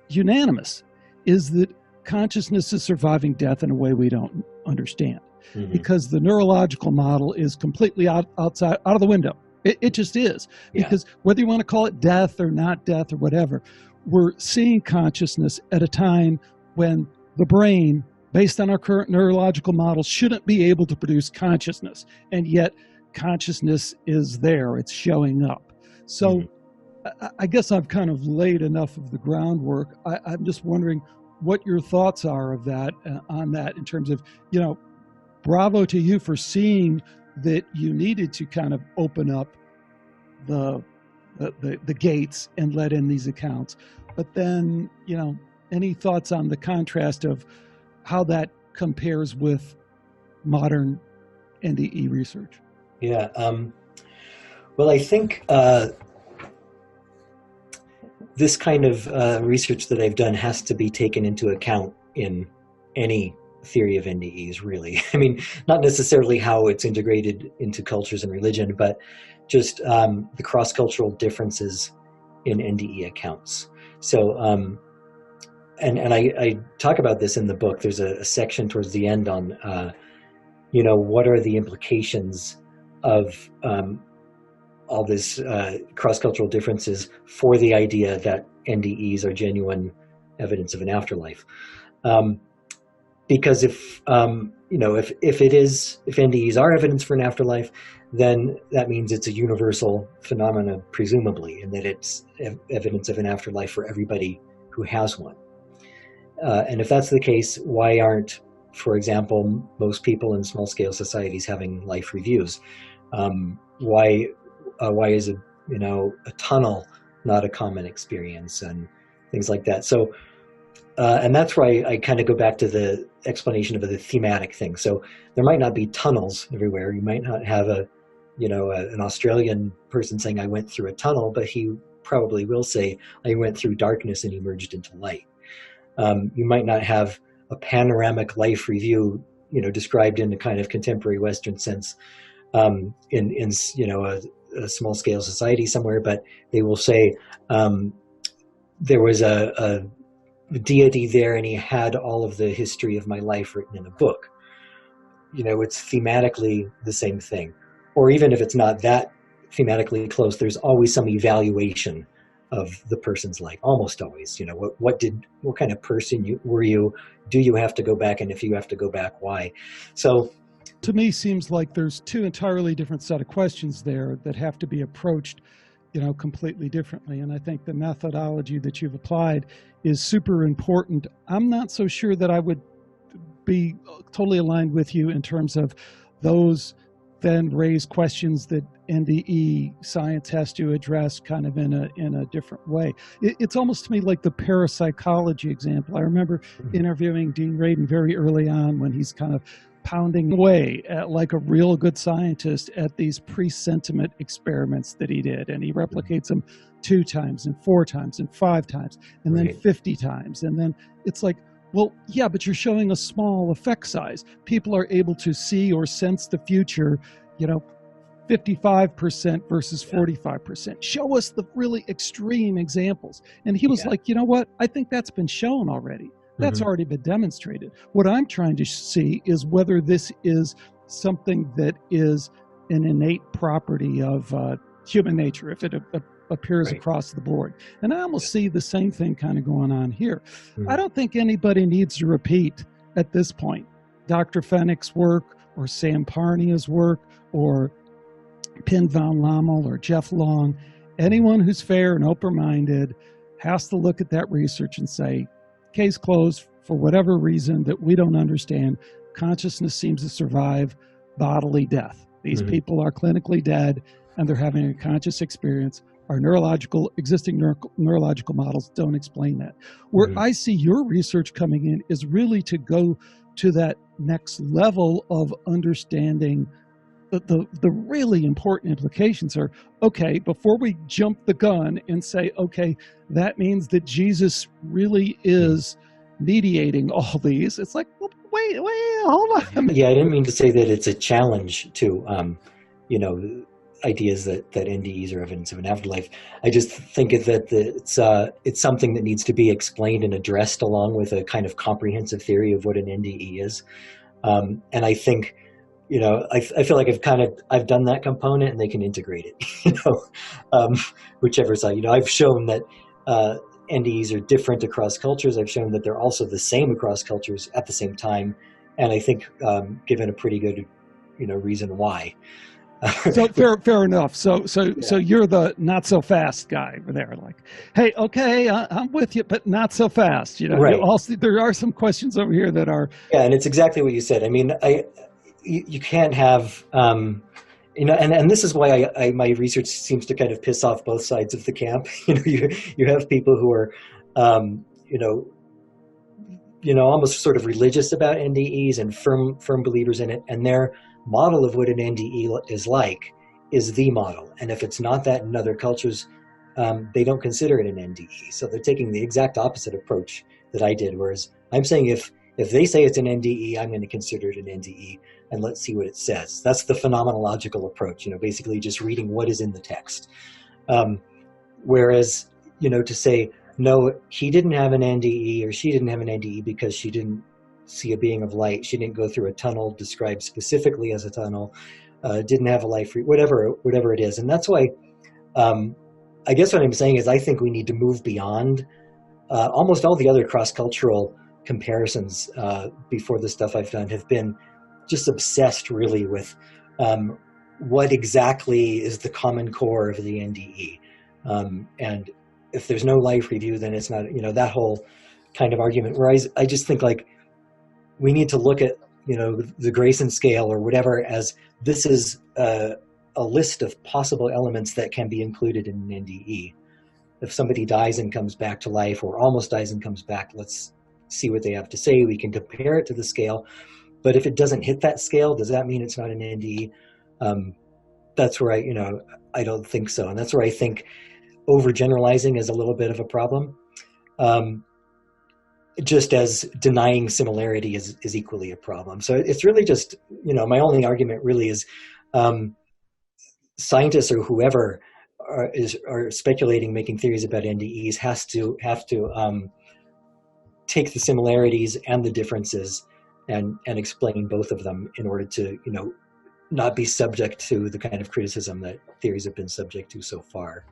unanimous, is that consciousness is surviving death in a way we don't understand, mm-hmm. because the neurological model is completely out of the window. It just is. Yeah. Because whether you want to call it death or not death or whatever, we're seeing consciousness at a time when the brain, based on our current neurological models, shouldn't be able to produce consciousness. And yet consciousness is there. It's showing up. So mm-hmm. I guess I've kind of laid enough of the groundwork. I'm just wondering what your thoughts are of that, on that, in terms of, bravo to you for seeing that you needed to kind of open up the gates and let in these accounts. But then, any thoughts on the contrast of how that compares with modern NDE research? Yeah. Well, I think this kind of research that I've done has to be taken into account in any theory of NDEs, really. I mean, not necessarily how it's integrated into cultures and religion, but just the cross-cultural differences in NDE accounts. So, and I talk about this in the book. There's a section towards the end on, what are the implications of all this cross-cultural differences for the idea that NDEs are genuine evidence of an afterlife. Because if NDEs are evidence for an afterlife, then that means it's a universal phenomena, presumably, and that it's evidence of an afterlife for everybody who has one. And if that's the case, why aren't, for example, most people in small-scale societies having life reviews? Why is a tunnel not a common experience, and things like that? So, and that's why I kind of go back to the explanation of the thematic thing. So there might not be tunnels everywhere. You might not have an Australian person saying, I went through a tunnel, but he probably will say, I went through darkness and emerged into light. You might not have a panoramic life review, described in a kind of contemporary Western sense, in a small scale society somewhere, but they will say there was a deity there, and he had all of the history of my life written in a book. It's thematically the same thing. Or even if it's not that thematically close, there's always some evaluation of the person's life, almost always. What kind of person were you? Do you have to go back? And if you have to go back, why? So to me, seems like there's two entirely different set of questions there that have to be approached, completely differently. And I think the methodology that you've applied is super important. I'm not so sure that I would be totally aligned with you in terms of those then raise questions that NDE science has to address kind of in a different way. It's almost to me like the parapsychology example. I remember interviewing Dean Radin very early on when he's kind of pounding away at, like a real good scientist, at these pre-sentiment experiments that he did, and he replicates them 2 times and 4 times and 5 times and then 50 times, and then it's like, well, yeah, but you're showing a small effect size. People are able to see or sense the future, 55% versus 45%. Show us the really extreme examples. And he was like, you know what? I think that's been shown already. That's already been demonstrated. What I'm trying to see is whether this is something that is an innate property of human nature, if it appears across the board. And I almost see the same thing kind of going on here. I don't think anybody needs to repeat at this point Dr. Fennick's work or Sam Parnia's work or Pin von Lommel or Jeff Long. Anyone who's fair and open-minded has to look at that research and say, case closed. For whatever reason that we don't understand, consciousness seems to survive bodily death. These people are clinically dead and they're having a conscious experience. Our existing neurological models don't explain that. Where I see your research coming in is really to go to that next level of understanding. The really important implications are, okay, before we jump the gun and say, okay, that means that Jesus really is mediating all these. It's like, well, wait, hold on. Yeah, I didn't mean to say that it's a challenge to, ideas that NDEs are evidence of an afterlife. I just think that it's something that needs to be explained and addressed along with a kind of comprehensive theory of what an NDE is. And I think, I feel like I've done that component, and they can integrate it, whichever side. I've shown that NDEs are different across cultures. I've shown that they're also the same across cultures at the same time. And I think given a pretty good, reason why. So fair enough. So you're the not so fast guy over there. Like, hey, okay, I'm with you, but not so fast. Right. Also, there are some questions over here that are. Yeah, and it's exactly what you said. I mean, you can't have, and this is why my research seems to kind of piss off both sides of the camp. You have people who are, almost sort of religious about NDEs and firm believers in it, and their model of what an NDE is the model. And if it's not that in other cultures, they don't consider it an NDE. So they're taking the exact opposite approach that I did. Whereas I'm saying if they say it's an NDE, I'm going to consider it an NDE, and let's see what it says. That's the phenomenological approach, basically just reading what is in the text. Whereas, to say, no, he didn't have an NDE or she didn't have an NDE because she didn't see a being of light, she didn't go through a tunnel described specifically as a tunnel, didn't have a life, whatever it is. And that's why, I guess what I'm saying is I think we need to move beyond almost all the other cross-cultural comparisons before the stuff I've done have been just obsessed really with what exactly is the common core of the NDE. And if there's no life review, then it's not, that whole kind of argument, where I just think like we need to look at, the Grayson scale or whatever as this is a list of possible elements that can be included in an NDE. If somebody dies and comes back to life, or almost dies and comes back, let's see what they have to say. We can compare it to the scale. But if it doesn't hit that scale, does that mean it's not an NDE? That's where I don't think so. And that's where I think overgeneralizing is a little bit of a problem. just as denying similarity is equally a problem. So it's really just, my only argument really is scientists or whoever are speculating, making theories about NDEs have to take the similarities and the differences and explain both of them in order to, not be subject to the kind of criticism that theories have been subject to so far.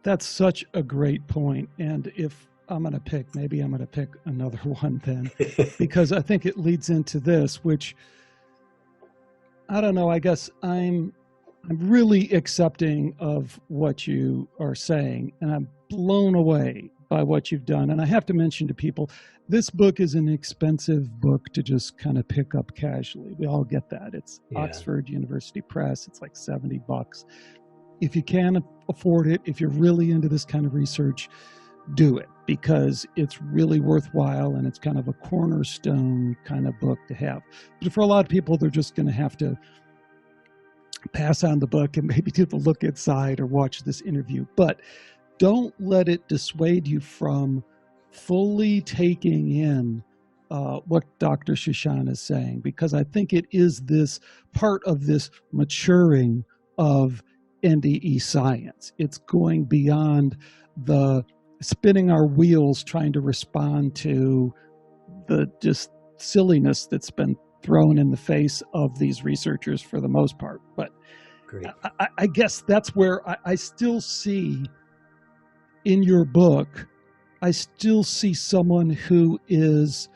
That's such a great point. And if I'm going to pick, maybe I'm going to pick another one then, because I think it leads into this, which I don't know, I guess I'm really accepting of what you are saying, and I'm blown away by what you've done. And I have to mention to people, this book is an expensive book to just kind of pick up casually. We all get that. It's Oxford University Press. It's like $70. If you can afford it, if you're really into this kind of research, do it, because it's really worthwhile and it's kind of a cornerstone kind of book to have. But for a lot of people, they're just going to have to pass on the book and maybe do the look inside or watch this interview. But don't let it dissuade you from fully taking in what Dr. Shushan is saying, because I think it is this part of this maturing of NDE science. It's going beyond the spinning our wheels trying to respond to the just silliness that's been thrown in the face of these researchers for the most part. But I guess that's where I still see in your book, I still see someone who is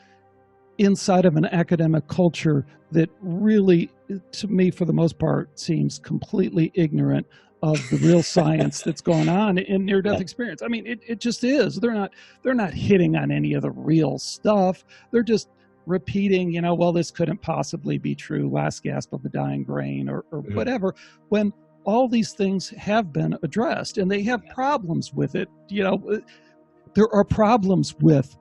inside of an academic culture that really, to me, for the most part, seems completely ignorant of the real science that's going on in near-death experience. I mean, it just is. They're not hitting on any of the real stuff. They're just repeating, well, this couldn't possibly be true, last gasp of a dying brain, or whatever, when all these things have been addressed and they have problems with it. There are problems with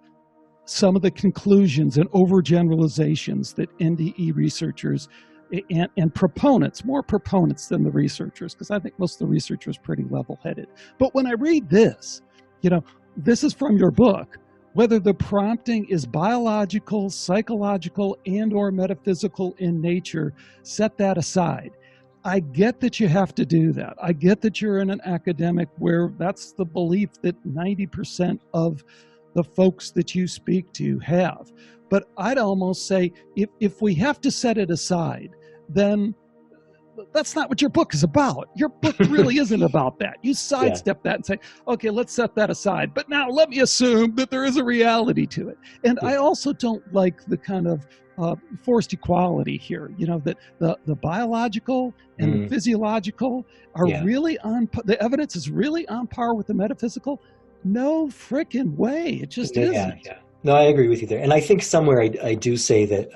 some of the conclusions and overgeneralizations that NDE researchers and proponents, more proponents than the researchers, because I think most of the researchers are pretty level-headed. But when I read this, this is from your book, whether the prompting is biological, psychological, and or metaphysical in nature, set that aside. I get that you have to do that. I get that you're in an academic where that's the belief that 90% of the folks that you speak to have. But I'd almost say if we have to set it aside, then that's not what your book is about. Your book really isn't about that. You sidestep that and say, okay, let's set that aside. But now let me assume that there is a reality to it. And I also don't like the kind of forced equality here, that the biological and the physiological are really the evidence is really on par with the metaphysical. No frickin' way. It just isn't. Yeah. No, I agree with you there. And I think somewhere I do say that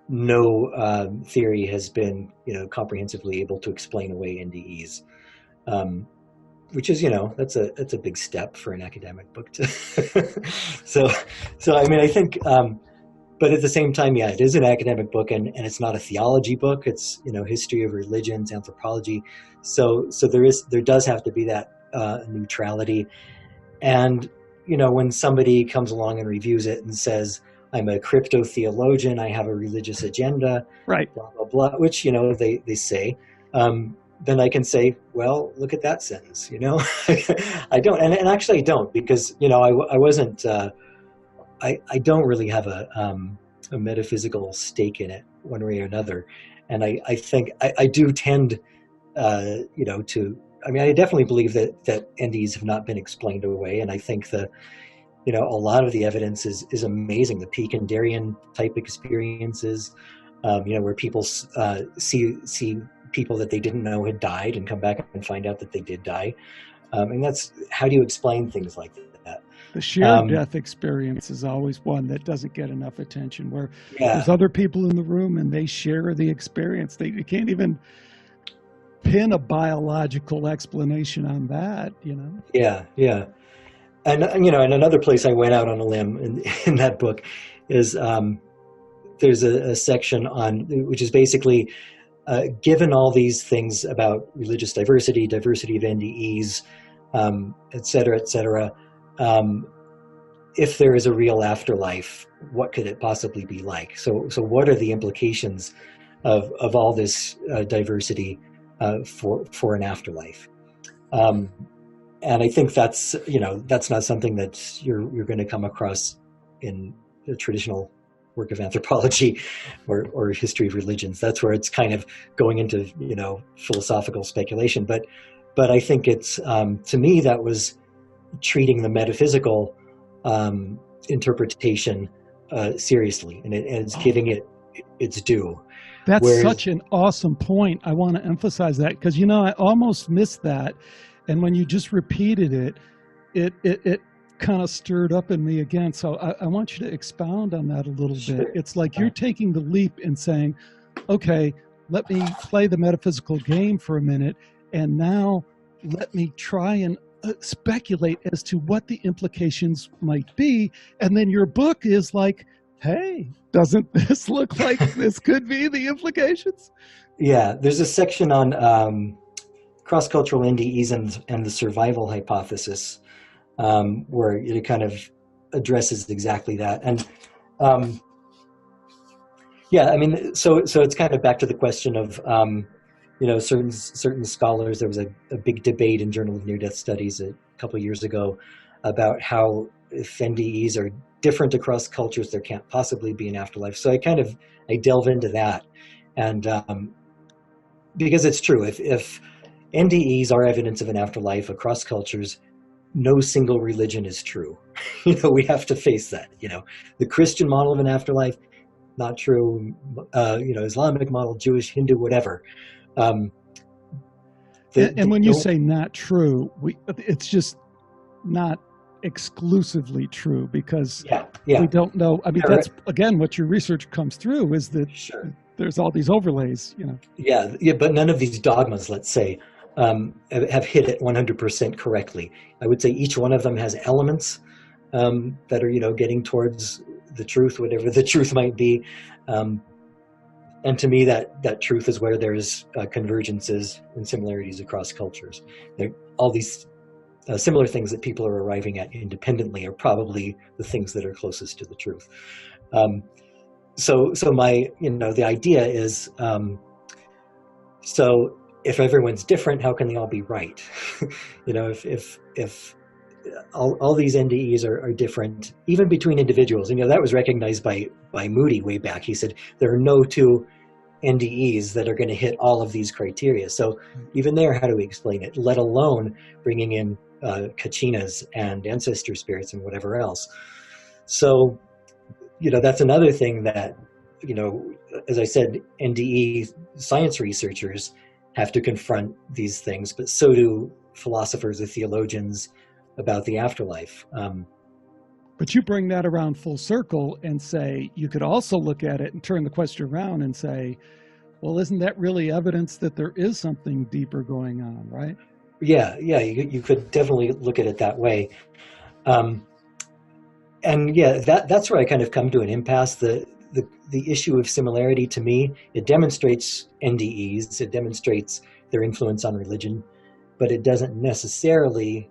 no theory has been, comprehensively able to explain away NDEs, which is, that's a big step for an academic book to. so I mean, I think, but at the same time, it is an academic book, and it's not a theology book. It's history of religions, anthropology. So there does have to be that neutrality. And when somebody comes along and reviews it and says, I'm a crypto theologian, I have a religious agenda, right, blah, blah, blah, which, they say, then I can say, well, look at that sentence, I don't, and actually I don't, because, I wasn't, I don't really have a metaphysical stake in it one way or another. And I think I do tend, I definitely believe that NDEs have not been explained away. And I think a lot of the evidence is amazing. The peak and Darien type experiences, where people see people that they didn't know had died and come back and find out that they did die. And that's, how do you explain things like that? The shared death experience is always one that doesn't get enough attention, where there's other people in the room and they share the experience. They can't even pin a biological explanation on that, Yeah. And, and another place I went out on a limb in that book is there's a section on, which is basically, given all these things about religious diversity of NDEs, et cetera, if there is a real afterlife, what could it possibly be like? So what are the implications of all this diversity for an afterlife? And I think that's not something that you're going to come across in the traditional work of anthropology or history of religions. That's where it's kind of going into philosophical speculation. But I think it's to me that was treating the metaphysical interpretation seriously, and it's giving it its due. That's Whereas, such an awesome point. I want to emphasize that because I almost missed that, and when you just repeated it, it kind of stirred up in me again. So I want you to expound on that a little bit. It's like you're taking the leap and saying, okay, let me play the metaphysical game for a minute, and now let me try and speculate as to what the implications might be. And then your book is like, hey, doesn't this look like this could be the implications? Yeah, there's a section on cross-cultural NDEs and the survival hypothesis, where it kind of addresses exactly that. And yeah, I mean, so it's kind of back to the question of certain scholars. There was a big debate in Journal of Near-Death Studies a couple of years ago about how if NDEs are different across cultures, there can't possibly be an afterlife. So I delve into that, and because it's true, if NDEs are evidence of an afterlife across cultures, no single religion is true. We have to face that. The Christian model of an afterlife, not true. Islamic model, Jewish, Hindu, whatever. And when you say not true, it's just not exclusively true, because we don't know. I mean, that's again what your research comes through is that there's all these overlays. Yeah, but none of these dogmas, let's say, have hit it 100% correctly. I would say each one of them has elements that are getting towards the truth, whatever the truth might be. And to me, that truth is where there's convergences and similarities across cultures. All these similar things that people are arriving at independently are probably the things that are closest to the truth. So my, the idea is, so if everyone's different, how can they all be right? If all these NDEs are different, even between individuals. That was recognized by Moody way back. He said there are no two NDEs that are going to hit all of these criteria. So even there, how do we explain it? Let alone bringing in kachinas and ancestor spirits and whatever else. So, that's another thing that, as I said, NDE science researchers have to confront these things, but so do philosophers or theologians about the afterlife. But you bring that around full circle and say, you could also look at it and turn the question around and say, well, isn't that really evidence that there is something deeper going on, right? Yeah, you could definitely look at it that way. And yeah, that's where I kind of come to an impasse. The issue of similarity, to me, it demonstrates NDEs, it demonstrates their influence on religion, but it doesn't necessarily,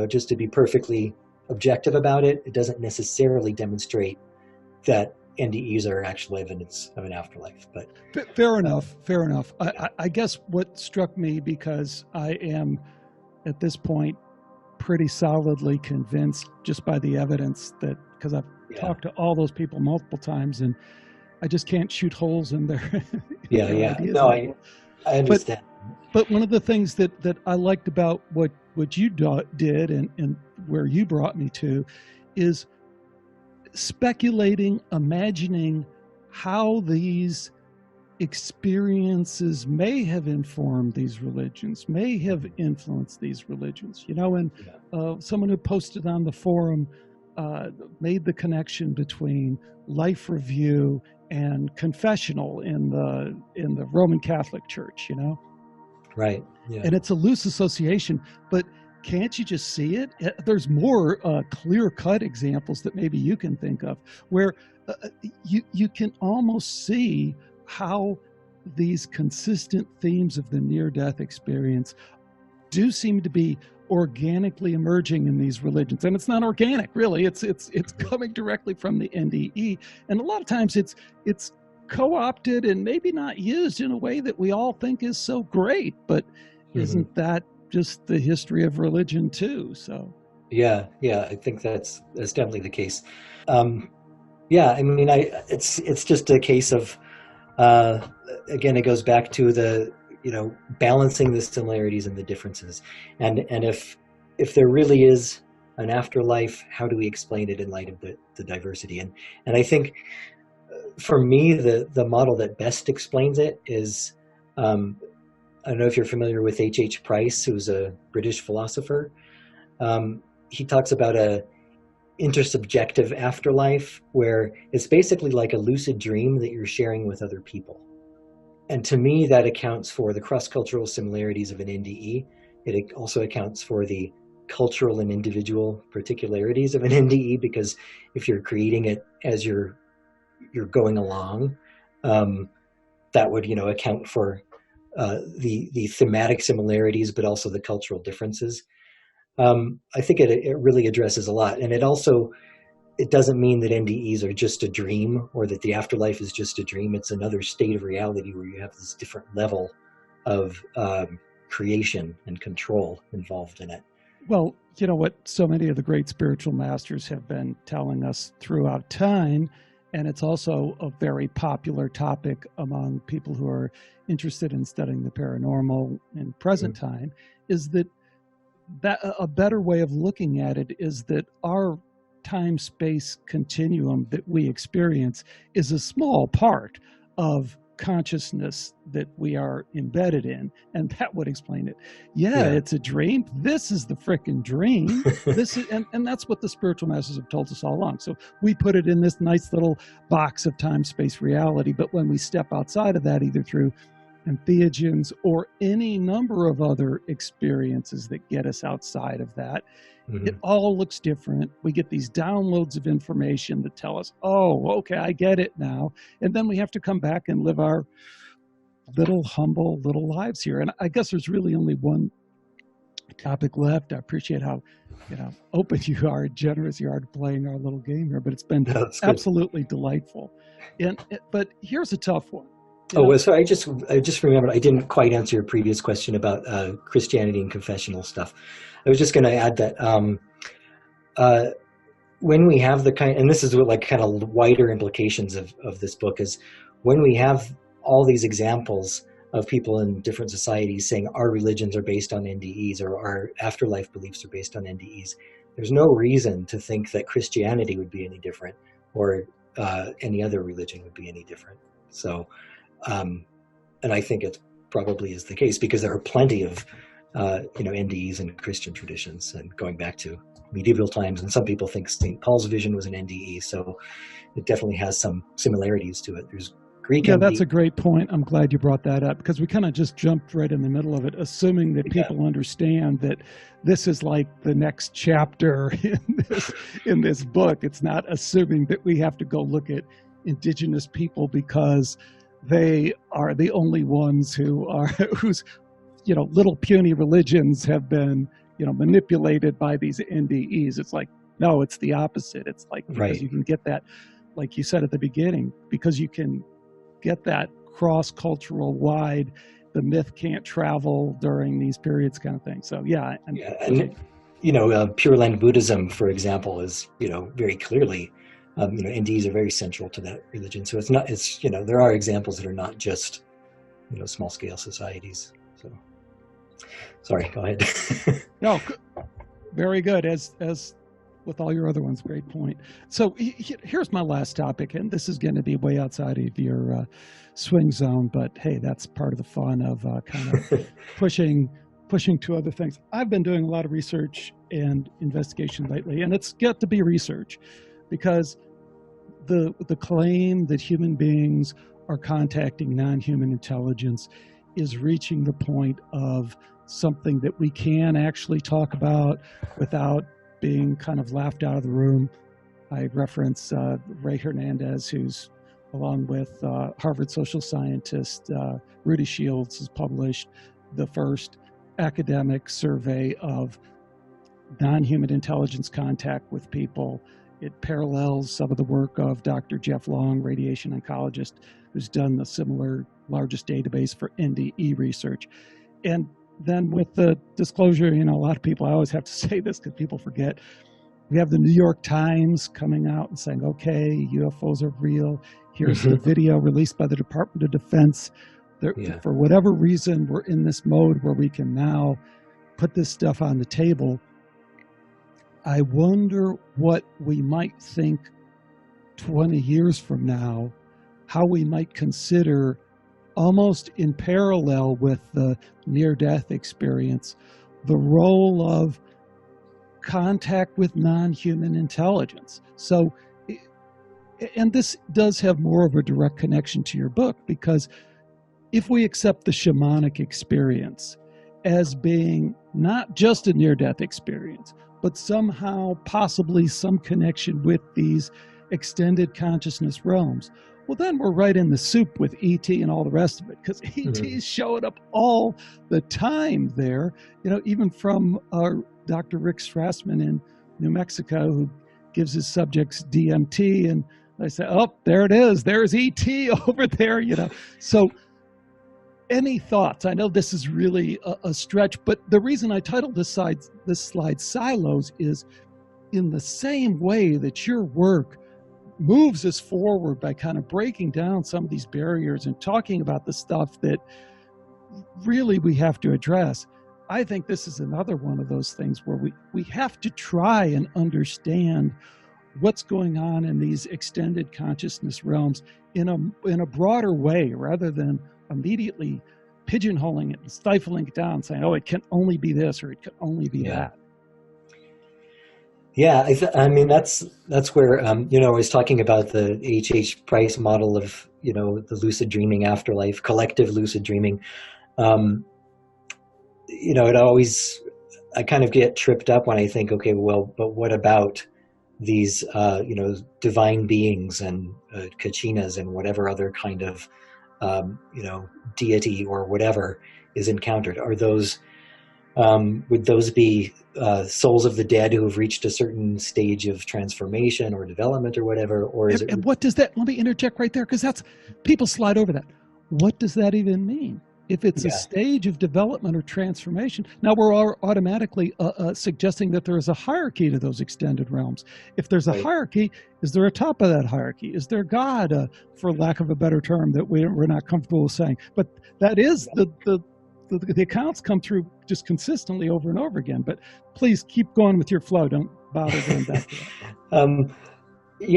just to be perfectly objective about it, it doesn't necessarily demonstrate that NDEs are actual evidence of an afterlife. But fair enough. I guess what struck me, because I am at this point pretty solidly convinced just by the evidence that, because I've talked to all those people multiple times and I just can't shoot holes in their ideas. No, I understand. But one of the things that I liked about what you did and where you brought me to is speculating, imagining how these experiences may have informed these religions, may have influenced these religions. And someone who posted on the forum made the connection between life review and confessional in the Roman Catholic Church, Right. Yeah. And it's a loose association, but can't you just see it? There's more clear-cut examples that maybe you can think of where you can almost see how these consistent themes of the near-death experience do seem to be organically emerging in these religions. And it's not organic, really. It's coming directly from the NDE. And a lot of times it's co-opted and maybe not used in a way that we all think is so great, but isn't that just the history of religion too? So yeah, I think that's definitely the case. Yeah, I mean, it's just a case of again, it goes back to the balancing the similarities and the differences, and if there really is an afterlife, how do we explain it in light of the diversity? And I think for me, the model that best explains it is, I don't know if you're familiar with H. Price, who's a British philosopher. He talks about a intersubjective afterlife where it's basically like a lucid dream that you're sharing with other people. And to me, that accounts for the cross-cultural similarities of an NDE. It also accounts for the cultural and individual particularities of an NDE, because if you're creating it as you're going along, that would account for the thematic similarities, but also the cultural differences. I think it really addresses a lot, and it doesn't mean that NDEs are just a dream, or that the afterlife is just a dream. It's another state of reality where you have this different level of creation and control involved in it. Well, you know what so many of the great spiritual masters have been telling us throughout time, and it's also a very popular topic among people who are interested in studying the paranormal in present time, is that a better way of looking at it is that our time-space continuum that we experience is a small part of consciousness that we are embedded in, and that would explain it. Yeah, it's a dream. This is the frickin' dream. This is, and that's what the spiritual masters have told us all along. So we put it in this nice little box of time-space reality, but when we step outside of that, either through entheogens or any number of other experiences that get us outside of that, it all looks different. We get these downloads of information that tell us, oh, okay, I get it now. And then we have to come back and live our little humble little lives here. And I guess there's really only one topic left. I appreciate how open you are and generous you are to playing our little game here, but it's been absolutely delightful. But here's a tough one. So I just remembered I didn't quite answer your previous question about Christianity and confessional stuff. I was just going to add that when we have the kind, and this is what kind of wider implications of this book, is when we have all these examples of people in different societies saying our religions are based on NDEs, or our afterlife beliefs are based on NDEs, there's no reason to think that Christianity would be any different, or any other religion would be any different. So, and I think it probably is the case, because there are plenty of NDEs in Christian traditions, and going back to medieval times, and some people think St. Paul's vision was an NDE, so it definitely has some similarities to it. There's Greek NDE. That's a great point. I'm glad you brought that up, because we kind of just jumped right in the middle of it, assuming that people understand that this is like the next chapter in this book. It's not assuming that we have to go look at indigenous people because they are the only ones whose little puny religions have been manipulated by these NDEs. It's like, no, it's the opposite. It's like, because you can get that, like you said at the beginning, because you can get that cross-cultural wide, the myth can't travel during these periods kind of thing. So and Pure Land Buddhism, for example, is very clearly NDEs are very central to that religion. So there are examples that are not just small scale societies. So sorry, go ahead. No, very good. As with all your other ones, great point. So here's my last topic, and this is going to be way outside of your swing zone, but hey, that's part of the fun of kind of pushing to other things. I've been doing a lot of research and investigation lately, and it's got to be research, because the claim that human beings are contacting non-human intelligence is reaching the point of something that we can actually talk about without being kind of laughed out of the room. I reference Ray Hernandez, who's, along with Harvard social scientist Rudy Shields, has published the first academic survey of non-human intelligence contact with people. It parallels some of the work of Dr. Jeff Long, radiation oncologist, who's done the similar largest database for NDE research. And then with the disclosure, a lot of people, I always have to say this because people forget, we have the New York Times coming out and saying, okay, UFOs are real. Here's the video released by the Department of Defense. For whatever reason, we're in this mode where we can now put this stuff on the table. I wonder what we might think 20 years from now, how we might consider, almost in parallel with the near-death experience, the role of contact with non-human intelligence. So, and this does have more of a direct connection to your book, because if we accept the shamanic experience as being not just a near-death experience, but somehow possibly some connection with these extended consciousness realms, well, then we're right in the soup with ET and all the rest of it, because ET's showing up all the time there, even from Dr. Rick Strassman in New Mexico, who gives his subjects DMT, and they say, oh, there it is, there's ET over there, So any thoughts? I know this is really a stretch, but the reason I titled this slide Silos is in the same way that your work moves us forward by kind of breaking down some of these barriers and talking about the stuff that really we have to address. I think this is another one of those things where we have to try and understand what's going on in these extended consciousness realms in a broader way, rather than immediately pigeonholing it and stifling it down, saying, oh, it can only be this or it can only be that. Yeah, I mean, that's where, I was talking about the H.H. Price model of, the lucid dreaming afterlife, collective lucid dreaming. It always, I kind of get tripped up when I think, okay, well, but what about these, divine beings and kachinas and whatever other kind of, deity or whatever is encountered? Are those, would those be souls of the dead who have reached a certain stage of transformation or development or whatever? Or is and what does that, let me interject right there, because people slide over that. What does that even mean? If it's a stage of development or transformation, now we're automatically suggesting that there is a hierarchy to those extended realms. If there's a hierarchy, is there a top of that hierarchy? Is there God, for lack of a better term that we're not comfortable with saying? But that is the accounts come through just consistently over and over again. But please keep going with your flow. Don't bother going back to that.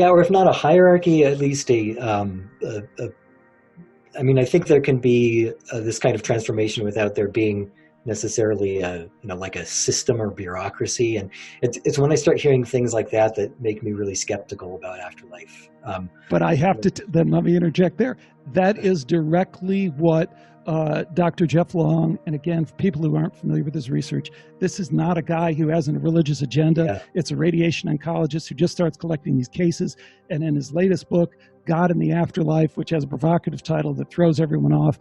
Or if not a hierarchy, at least I think there can be this kind of transformation without there being necessarily like a system or bureaucracy. And it's when I start hearing things like that make me really skeptical about afterlife. But I have to, then let me interject there. That is directly what Dr. Jeff Long, and again, for people who aren't familiar with his research, this is not a guy who has a religious agenda. It's a radiation oncologist who just starts collecting these cases. And in his latest book, God in the Afterlife, which has a provocative title that throws everyone off,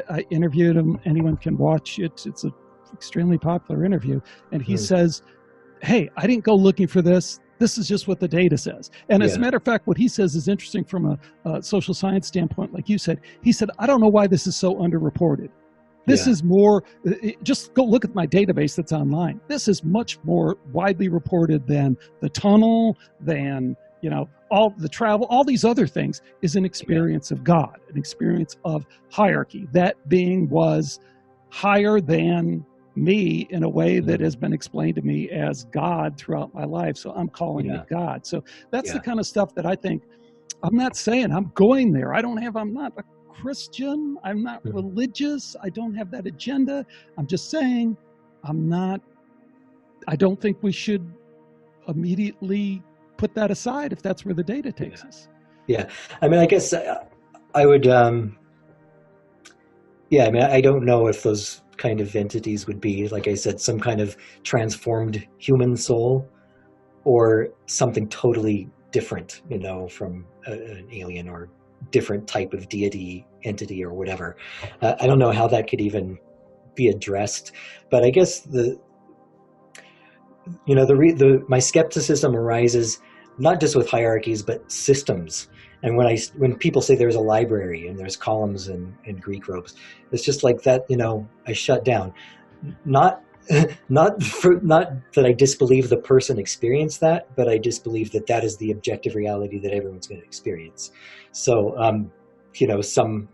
I interviewed him. Anyone can watch it. It's an extremely popular interview. And he says, hey, I didn't go looking for this. This is just what the data says. And as a matter of fact, what he says is interesting from a social science standpoint, like you said. He said, I don't know why this is so underreported. This is more, just go look at my database that's online. This is much more widely reported than the tunnel, than, all the travel, all these other things, is an experience of God, an experience of hierarchy. That being was higher than me in a way that has been explained to me as God throughout my life. So I'm calling it God. So that's the kind of stuff that I think, I'm not saying I'm going there. I'm not a Christian. I'm not religious. I don't have that agenda. I'm just saying I don't think we should immediately put that aside if that's where the data takes us. Yeah. I guess I would, I don't know if those kind of entities would be, like I said, some kind of transformed human soul or something totally different, from an alien or different type of deity entity or whatever. I don't know how that could even be addressed, but I guess my skepticism arises not just with hierarchies but systems. And when people say there's a library and there's columns and Greek robes, it's just like that. I shut down. Not not that I disbelieve the person experienced that, but I disbelieve that that is the objective reality that everyone's going to experience. So, some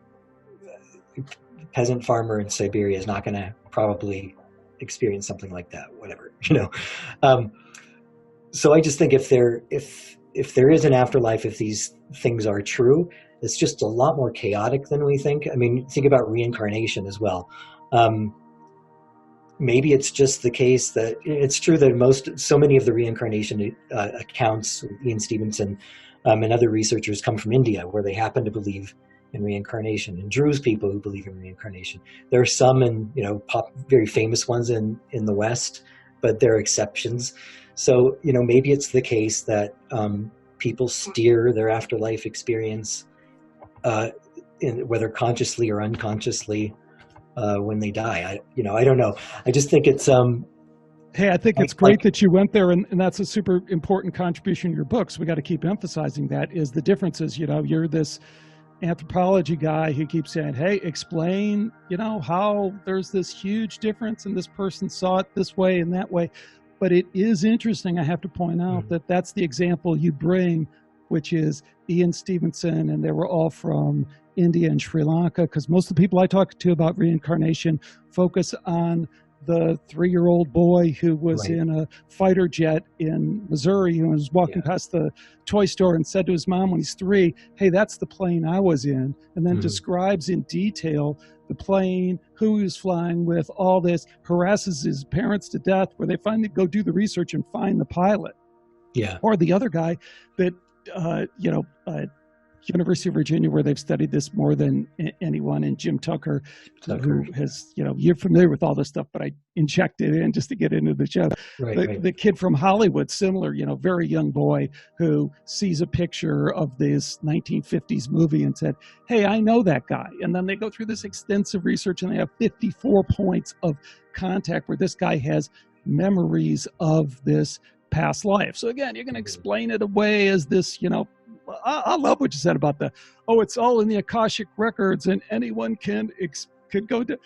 peasant farmer in Siberia is not going to probably experience something like that. Whatever. So I just think if there is an afterlife, if these things are true, it's just a lot more chaotic than we think. I mean, think about reincarnation as well. Maybe it's just the case that it's true that so many of the reincarnation accounts, Ian Stevenson and other researchers, come from India, where they happen to believe in reincarnation, and Druze people who believe in reincarnation. There are some very famous ones in the West, but there are exceptions. So, maybe it's the case that people steer their afterlife experience, whether consciously or unconsciously, when they die. I don't know. I just think it's hey, I think it's great that you went there, and that's a super important contribution to your books. We got to keep emphasizing that is the differences. You're this anthropology guy who keeps saying, hey, explain, how there's this huge difference and this person saw it this way and that way. But it is interesting, I have to point out, that that's the example you bring, which is Ian Stevenson, and they were all from India and Sri Lanka, because most of the people I talk to about reincarnation focus on the 3-year-old boy who was in a fighter jet in Missouri, who was walking past the toy store and said to his mom when he's 3, hey, that's the plane I was in, and then describes in detail the plane, who he was flying with, all this, harasses his parents to death, where they finally go do the research and find the pilot. Yeah. Or the other guy that, University of Virginia, where they've studied this more than anyone, and Jim Tucker, who has, you're familiar with all this stuff, but I injected in just to get into the show. The kid from Hollywood, similar, very young boy who sees a picture of this 1950s movie and said, hey, I know that guy. And then they go through this extensive research and they have 54 points of contact where this guy has memories of this past life. So again, you're going to explain it away as this, I love what you said about it's all in the Akashic records and anyone could go to.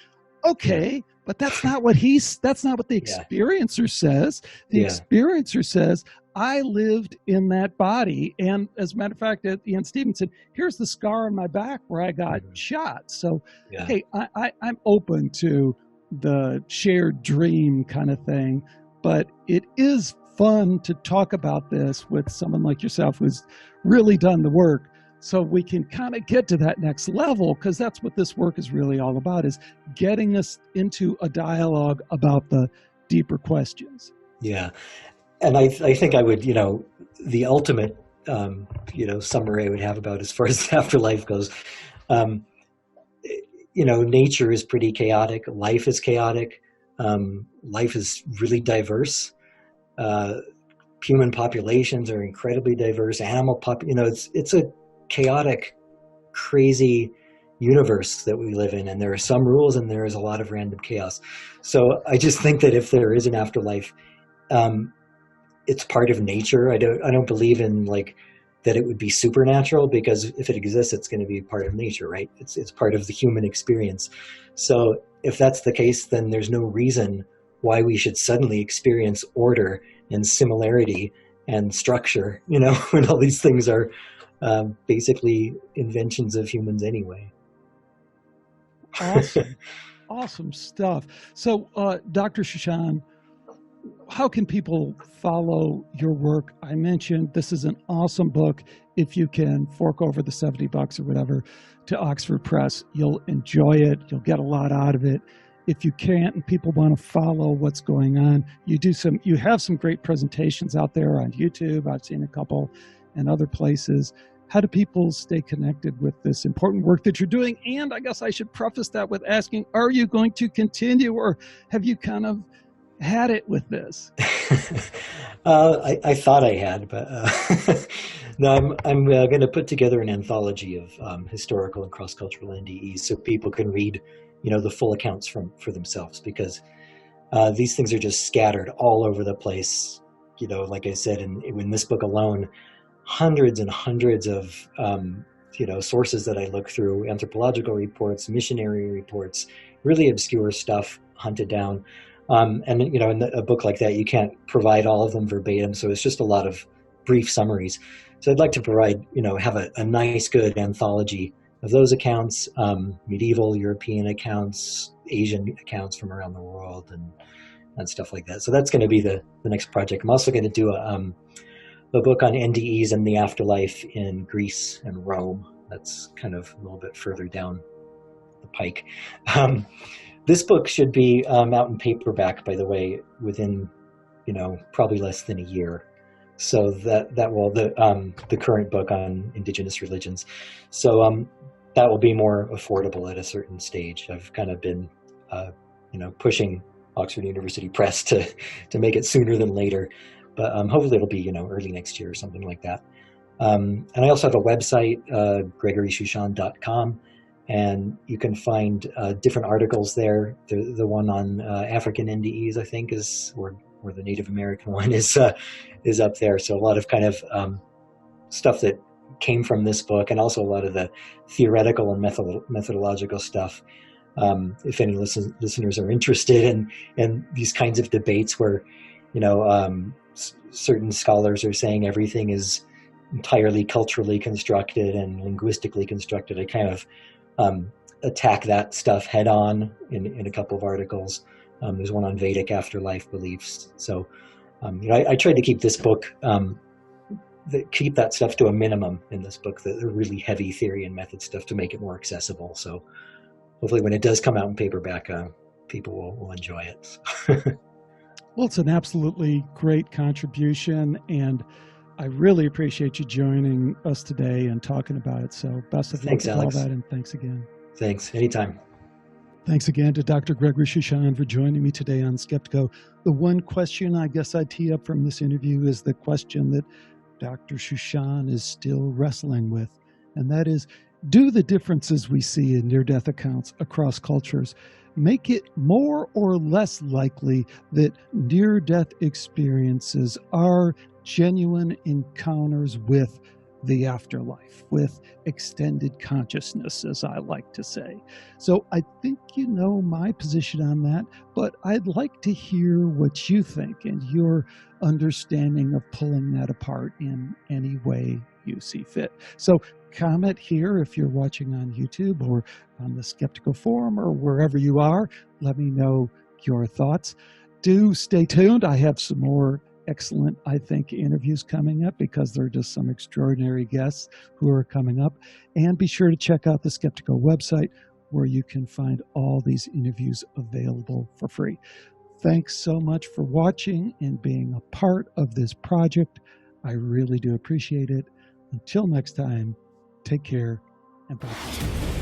Okay, but that's not what the experiencer says. The experiencer says, I lived in that body. And as a matter of fact, Ian Stevenson, here's the scar on my back where I got shot. So, hey, I'm open to the shared dream kind of thing, but it is fun to talk about this with someone like yourself who's really done the work, so we can kind of get to that next level, because that's what this work is really all about, is getting us into a dialogue about the deeper questions. Yeah. And I think I would, the ultimate, summary I would have about as far as afterlife goes, nature is pretty chaotic. Life is chaotic. Life is really diverse. Human populations are incredibly diverse. It's a chaotic, crazy universe that we live in, and there are some rules and there is a lot of random chaos. So I just think that if there is an afterlife, it's part of nature. I don't believe in that it would be supernatural, because if it exists, it's going to be part of nature, right? It's part of the human experience. So if that's the case, then there's no reason why we should suddenly experience order and similarity and structure, when all these things are basically inventions of humans anyway. Awesome. Awesome stuff. So, Dr. Shushan, how can people follow your work? I mentioned this is an awesome book. If you can fork over the $70 or whatever to Oxford Press, you'll enjoy it. You'll get a lot out of it. If you can't and people want to follow what's going on, you have some great presentations out there on YouTube. I've seen a couple and other places. How do people stay connected with this important work that you're doing? And I guess I should preface that with asking, are you going to continue, or have you kind of had it with this? I thought I had, but no, I'm going to put together an anthology of historical and cross-cultural NDEs so people can read, the full accounts for themselves, because These things are just scattered all over the place. Like I said, in this book alone, hundreds and hundreds of sources that I look through, anthropological reports, missionary reports, really obscure stuff hunted down. And in a book like that, you can't provide all of them verbatim, so it's just a lot of brief summaries. So I'd like to provide, have a nice, good anthology of those accounts, medieval European accounts, Asian accounts from around the world, and stuff like that. So that's going to be the next project. I'm also going to do a book on NDEs and the afterlife in Greece and Rome. That's kind of a little bit further down the pike. This book should be out in paperback, by the way, within probably less than a year. So that will the current book on Indigenous religions. So that will be more affordable at a certain stage. I've kind of been pushing Oxford University Press to make it sooner than later. But hopefully it'll be early next year or something like that. And I also have a website, GregoryShushan.com, and you can find different articles there. The one on African NDEs, I think, is or the Native American one is up there. So a lot of kind of stuff that came from this book, and also a lot of the theoretical and methodological stuff. If any listeners are interested in these kinds of debates where certain scholars are saying everything is entirely culturally constructed and linguistically constructed, I kind of attack that stuff head on in a couple of articles. There's one on Vedic afterlife beliefs. So I tried to keep this book, keep that stuff to a minimum in this book, the really heavy theory and method stuff, to make it more accessible. So hopefully when it does come out in paperback, people will enjoy it. Well, it's an absolutely great contribution, and I really appreciate you joining us today and talking about it. So best of luck with all that, and thanks again. Thanks. Anytime. Thanks again to Dr. Gregory Shushan for joining me today on Skeptico. The one question I guess I'd tee up from this interview is the question that Dr. Shushan is still wrestling with, and that is, do the differences we see in near-death accounts across cultures make it more or less likely that near-death experiences are genuine encounters with the afterlife, with extended consciousness, as I like to say? So I think you know my position on that, but I'd like to hear what you think and your understanding of pulling that apart in any way you see fit. So comment here if you're watching on YouTube or on the Skeptical Forum or wherever you are. Let me know your thoughts. Do stay tuned. I have some more excellent, I think, interviews coming up, because there are just some extraordinary guests who are coming up. And be sure to check out the Skeptical website, where you can find all these interviews available for free. Thanks so much for watching and being a part of this project. I really do appreciate it. Until next time, take care and bye.